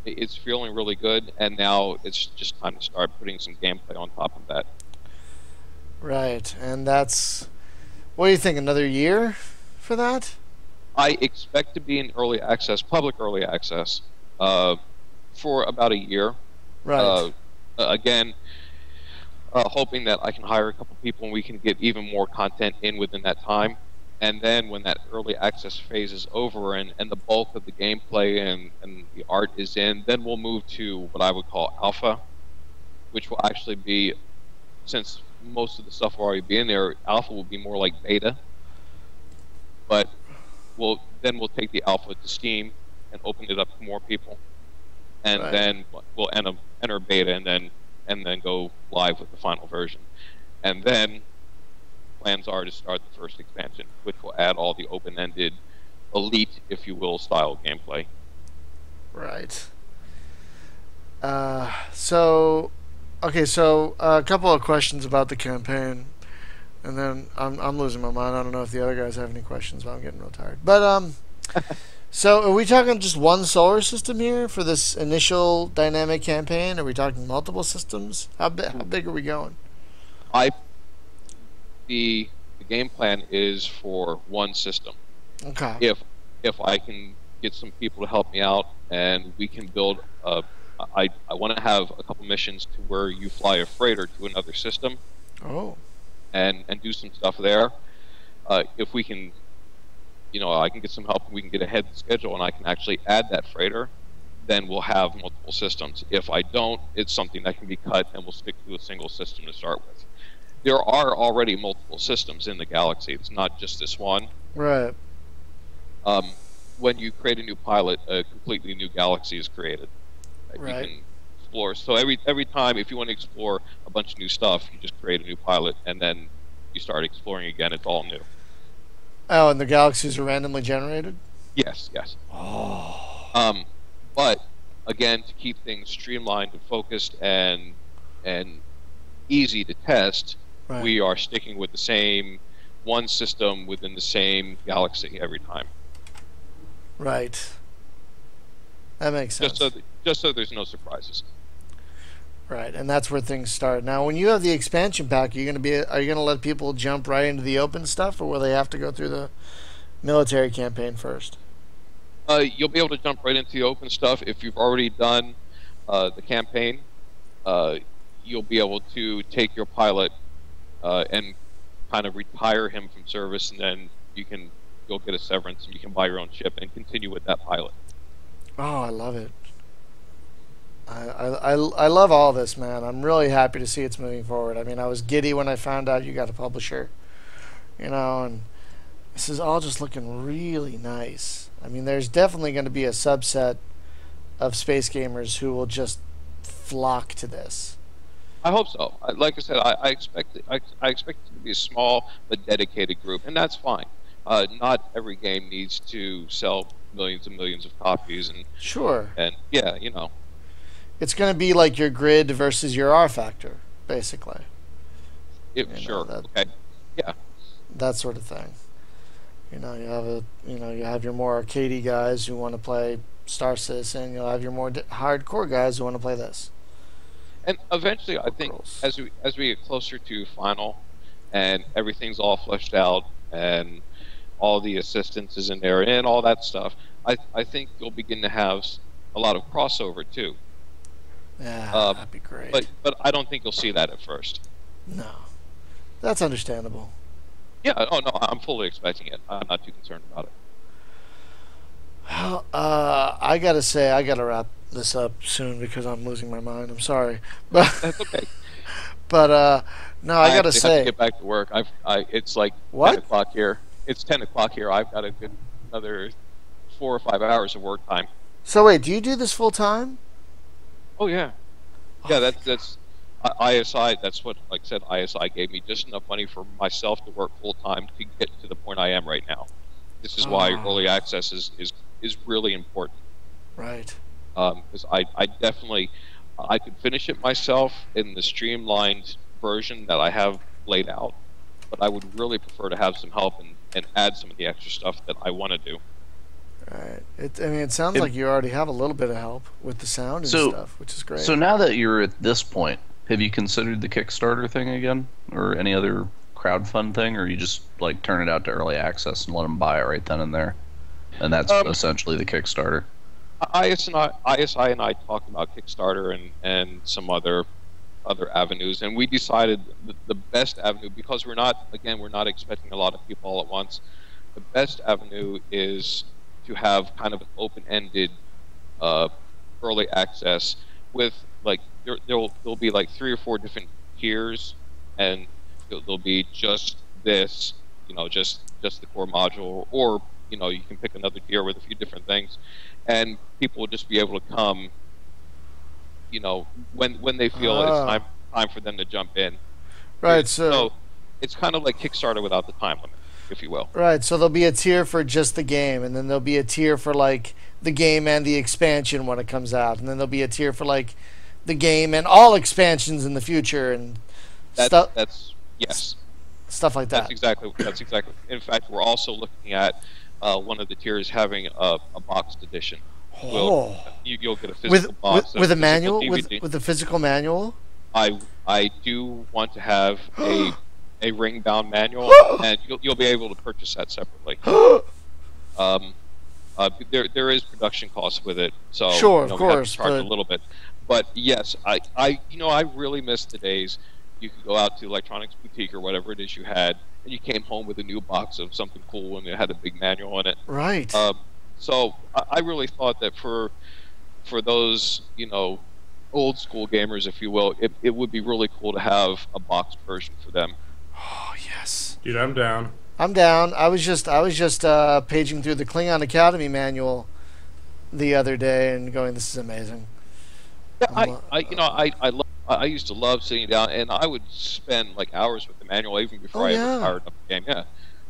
It's feeling really good, and now it's just time to start putting some gameplay on top of that. Right, and that's... What do you think, another year for that? I expect to be in early access, public early access, for about a year. Right. Again, hoping that I can hire a couple people and we can get even more content in within that time. And then when that early access phase is over and the bulk of the gameplay and the art is in, then we'll move to what I would call alpha, which will actually be, since most of the stuff will already be in there, alpha will be more like beta. But we'll take the alpha to Steam and open it up to more people. And Right. then we'll enter beta and then go live with the final version. And then plans are to start the first expansion, which will add all the open-ended, elite, if you will, style gameplay. Right. So a couple of questions about the campaign, and then I'm losing my mind. I don't know if the other guys have any questions, but I'm getting real tired. But so are we talking just one solar system here for this initial dynamic campaign? Are we talking multiple systems? How big are we going? The game plan is for one system. Okay. If I can get some people to help me out, and we can build I want to have a couple missions to where you fly a freighter to another system. Oh. And do some stuff there. If we can, I can get some help and we can get ahead of the schedule and I can actually add that freighter, then we'll have multiple systems. If I don't, it's something that can be cut and we'll stick to a single system to start with. There are already multiple systems in the galaxy. It's not just this one. Right. When you create a new pilot, a completely new galaxy is created. Right. You can explore. So every time, if you want to explore a bunch of new stuff, you just create a new pilot, and then you start exploring again. It's all new. Oh, and the galaxies are randomly generated? Yes. Oh. But again, to keep things streamlined and focused and easy to test, Right. we are sticking with the same one system within the same galaxy every time. Right. That makes sense. Just so there's no surprises. Right, and that's where things start. Now, when you have the expansion pack, are you going to let people jump right into the open stuff, or will they have to go through the military campaign first? You'll be able to jump right into the open stuff if you've already done the campaign. You'll be able to take your pilot and kind of retire him from service, and then you'll get a severance and you can buy your own ship and continue with that pilot. Oh, I love it. I love all this, man. I'm really happy to see it's moving forward. I mean, I was giddy when I found out you got a publisher, and this is all just looking really nice. I mean, there's definitely going to be a subset of space gamers who will just flock to this. I hope so. Like I said, I expect it to be a small but dedicated group, and that's fine. Not every game needs to sell millions and millions of copies, and sure. And yeah, it's going to be like your grid versus your R factor, basically. Sure. Okay. Yeah. That sort of thing. You have your more arcadey guys who want to play Star Citizen. You'll have your more hardcore guys who want to play this. And eventually, I think as we get closer to final, and everything's all fleshed out, and all the assistance is in there, and all that stuff, I think you'll begin to have a lot of crossover too. Yeah, that'd be great. But I don't think you'll see that at first. No, that's understandable. Yeah. Oh no, I'm fully expecting it. I'm not too concerned about it. Well, I gotta say, I gotta wrap this up soon because I'm losing my mind. I'm sorry, but that's okay. But no, I gotta say, have to get back to work. It's like what? 10 o'clock here. It's 10 o'clock here. I've got another 4 or 5 hours of work time. So wait, do you do this full time? Oh yeah, yeah. That's ISI. That's what, like I said, ISI gave me just enough money for myself to work full time to get to the point I am right now. This is why early access is really important. Right. Because I definitely I could finish it myself in the streamlined version that I have laid out, but I would really prefer to have some help and add some of the extra stuff that I want to do. Right. It sounds like you already have a little bit of help with the sound and stuff, which is great. So now that you're at this point, have you considered the Kickstarter thing again, or any other crowdfund thing, or you just like turn it out to early access and let them buy it right then and there, and that's essentially the Kickstarter? ISI and I talked about Kickstarter and some other avenues, and we decided the best avenue, because we're not expecting a lot of people all at once. The best avenue is to have kind of an open-ended early access with like there'll be like 3 or 4 different tiers, and there'll be just this, just the core module, or you can pick another tier with a few different things, and people will just be able to come, when they feel it's time for them to jump in. Right. So it's kind of like Kickstarter without the time limit. if you will. Right, so there'll be a tier for just the game, and then there'll be a tier for like the game and the expansion when it comes out, and then there'll be a tier for like the game and all expansions in the future and stuff. That's yes. Stuff like that. That's exactly. In fact, we're also looking at one of the tiers having a boxed edition. Oh. You'll get a physical box with a physical manual, DVD. with a physical manual. I do want to have a ring bound manual, and you'll be able to purchase that separately. There is production costs with it, so sure, of course, we have to charge a little bit. But yes, I really miss the days you could go out to Electronics Boutique or whatever it is you had, and you came home with a new box of something cool, and it had a big manual in it. Right. So I really thought that for those old school gamers, if you will, it would be really cool to have a boxed version for them. Oh yes, Dude, I'm down. I'm down. I was just paging through the Klingon Academy manual the other day and going, "This is amazing." Yeah, I used to love sitting down, and I would spend like hours with the manual even before I ever fired up the game. Yeah,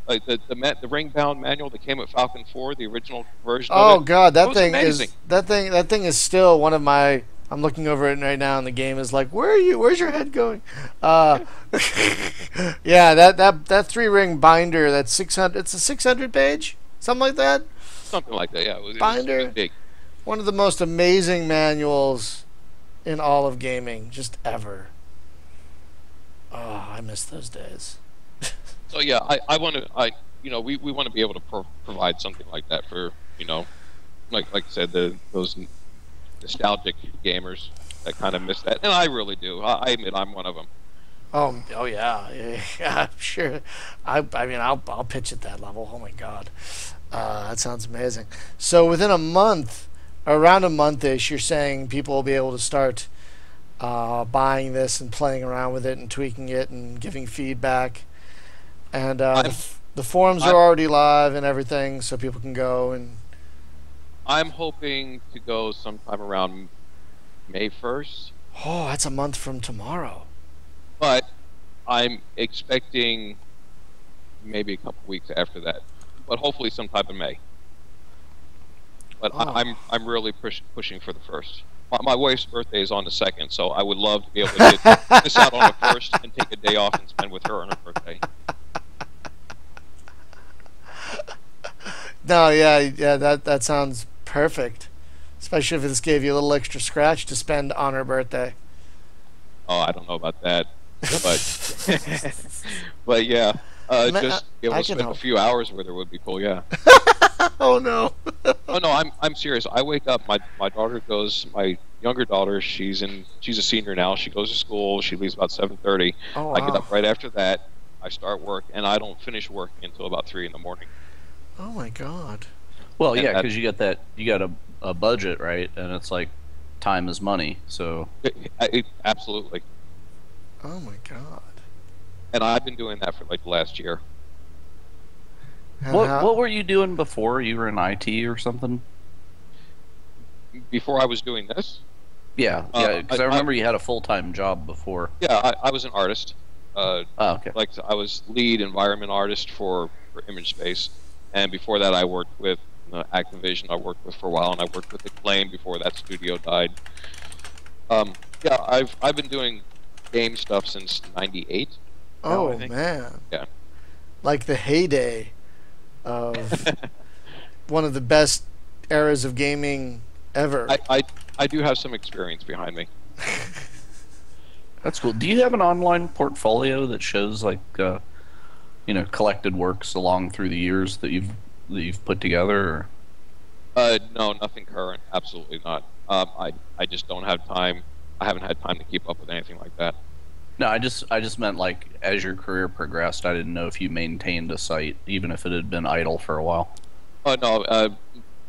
like the ring bound manual that came with Falcon 4, the original version. Oh of it, God, that was thing amazing. that thing is still one of my. I'm looking over it right now, and the game is like, "Where are you? Where's your head going?" Yeah, that 3-ring binder. That's 600. It's a 600 page, something like that. Something like that. Yeah, it was Binder. big. One of the most amazing manuals in all of gaming, just ever. Oh, I miss those days. So yeah, I want to. We want to be able to provide something like that for like I said, those nostalgic gamers that kind of miss that, and I really do. I admit I'm one of them. Oh yeah, yeah, sure. I mean, I'll pitch at that level. Oh my God, that sounds amazing. So within a month, around a month-ish, you're saying people will be able to start buying this and playing around with it and tweaking it and giving feedback. And the forums are already live and everything, so people can go and. I'm hoping to go sometime around May 1st. Oh, that's a month from tomorrow. But I'm expecting maybe a couple weeks after that. But hopefully sometime in May. But I'm really pushing for the 1st. My wife's birthday is on the 2nd, so I would love to be able to miss out on the 1st and take a day off and spend with her on her birthday. No, yeah, that sounds perfect. Especially if this gave you a little extra scratch to spend on her birthday. Oh, I don't know about that, but but yeah, just be able to spend a few hours with her would be cool. Yeah. Oh no. Oh no, I'm serious. I wake up. My daughter goes. My younger daughter, she's a senior now. She goes to school. She leaves about 7:30. Oh, wow. I get up right after that. I start work, and I don't finish working until about 3 in the morning. Oh my God. Well, and yeah, because you got a budget, right? And it's like time is money. So absolutely. Oh my God. And I've been doing that for like the last year. What were you doing before? You were in IT or something? Before I was doing this? Yeah, because I remember you had a full-time job before. Yeah, I was an artist. Okay. Like I was lead environment artist for Image Space, and before that I worked with Activision. I worked with for a while, and I worked with Acclaim before that studio died. Yeah, I've been doing game stuff since '98. Oh man. Yeah. Like the heyday of one of the best eras of gaming ever. I do have some experience behind me. That's cool. Do you have an online portfolio that shows like collected works along through the years that you've put together? Or? No, nothing current. Absolutely not. I just don't have time. I haven't had time to keep up with anything like that. No, I just meant like as your career progressed, I didn't know if you maintained a site, even if it had been idle for a while. Oh no,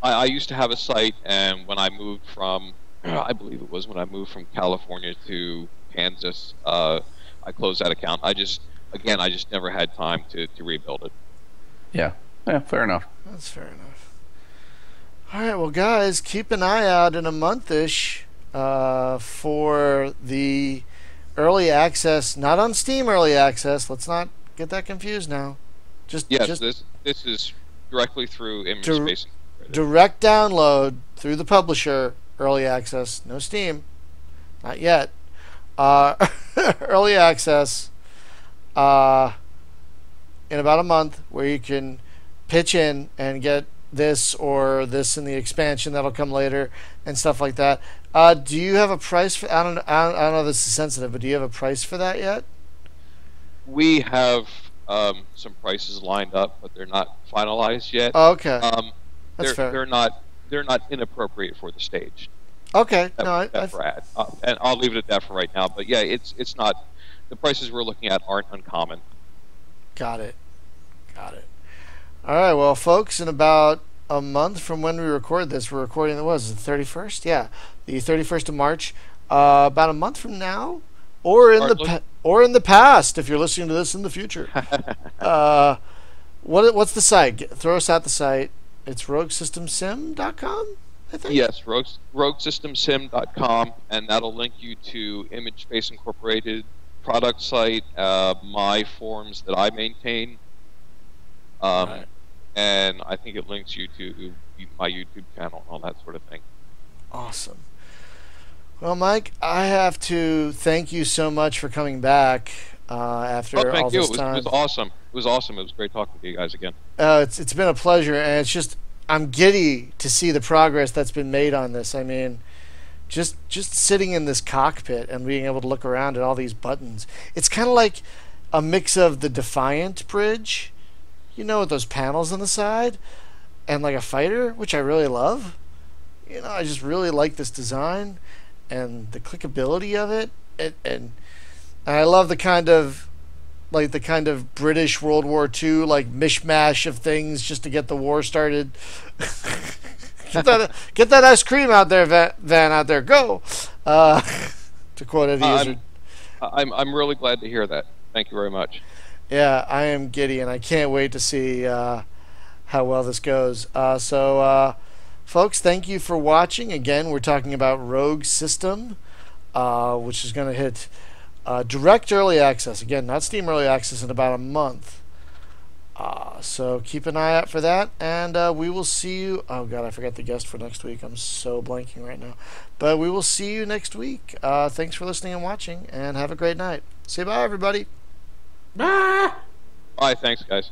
I used to have a site, and when I moved from, I believe it was when I moved from California to Kansas, I closed that account. I just never had time to rebuild it. Yeah, fair enough. That's fair enough. All right, well, guys, keep an eye out in a month-ish for the early access, not on Steam early access. Let's not get that confused now. Yes, just this is directly through Image Dir- Space. direct download through the publisher, early access, no Steam, not yet. Early access in about a month, where you can pitch in and get this or this in the expansion that'll come later and stuff like that. Do you have a price for? I don't know if this is sensitive, but do you have a price for that yet? We have some prices lined up, but they're not finalized yet. Oh, okay, Um, that's fair. they're not inappropriate for the stage Okay, that, no, that we're at, and I'll leave it at that for right now. But yeah, it's not, the prices we're looking at aren't uncommon. got it. Got it. All right, well, folks, in about a month from when we record this, we're recording, what was it, the 31st? Yeah, the 31st of March. About a month from now, or in or in the past, if you're listening to this in the future. What's the site? Throw us out the site. It's roguesystemsim.com, I think. Yes, roguesystemsim.com, and that'll link you to Image Space Incorporated product site, my forums that I maintain, Right. and I think it links you to my YouTube channel and all that sort of thing. Awesome. Well, Mike, I have to thank you so much for coming back after all Thank you. this It time. was awesome. It was awesome. It was great talking to you guys again. It's been a pleasure, and it's just I'm giddy to see the progress that's been made on this. I mean, just sitting in this cockpit and being able to look around at all these buttons. It's kind of like a mix of the Defiant bridge, you know, with those panels on the side, and like a fighter, which I really love. You know, I just really like this design and the clickability of it, and I love the kind of British World War II like mishmash of things just to get the war started. Get that ice cream out there, Van out there, go! To quote a user. I'm really glad to hear that. Thank you very much. Yeah, I am giddy, and I can't wait to see how well this goes. Folks, thank you for watching. Again, we're talking about Rogue System, which is going to hit direct early access. Again, not Steam early access in about a month. So keep an eye out for that, and we will see you. Oh God, I forgot the guest for next week. I'm so blanking right now. But we will see you next week. Thanks for listening and watching, and have a great night. Say bye, everybody. Ah! Bye. Thanks, guys.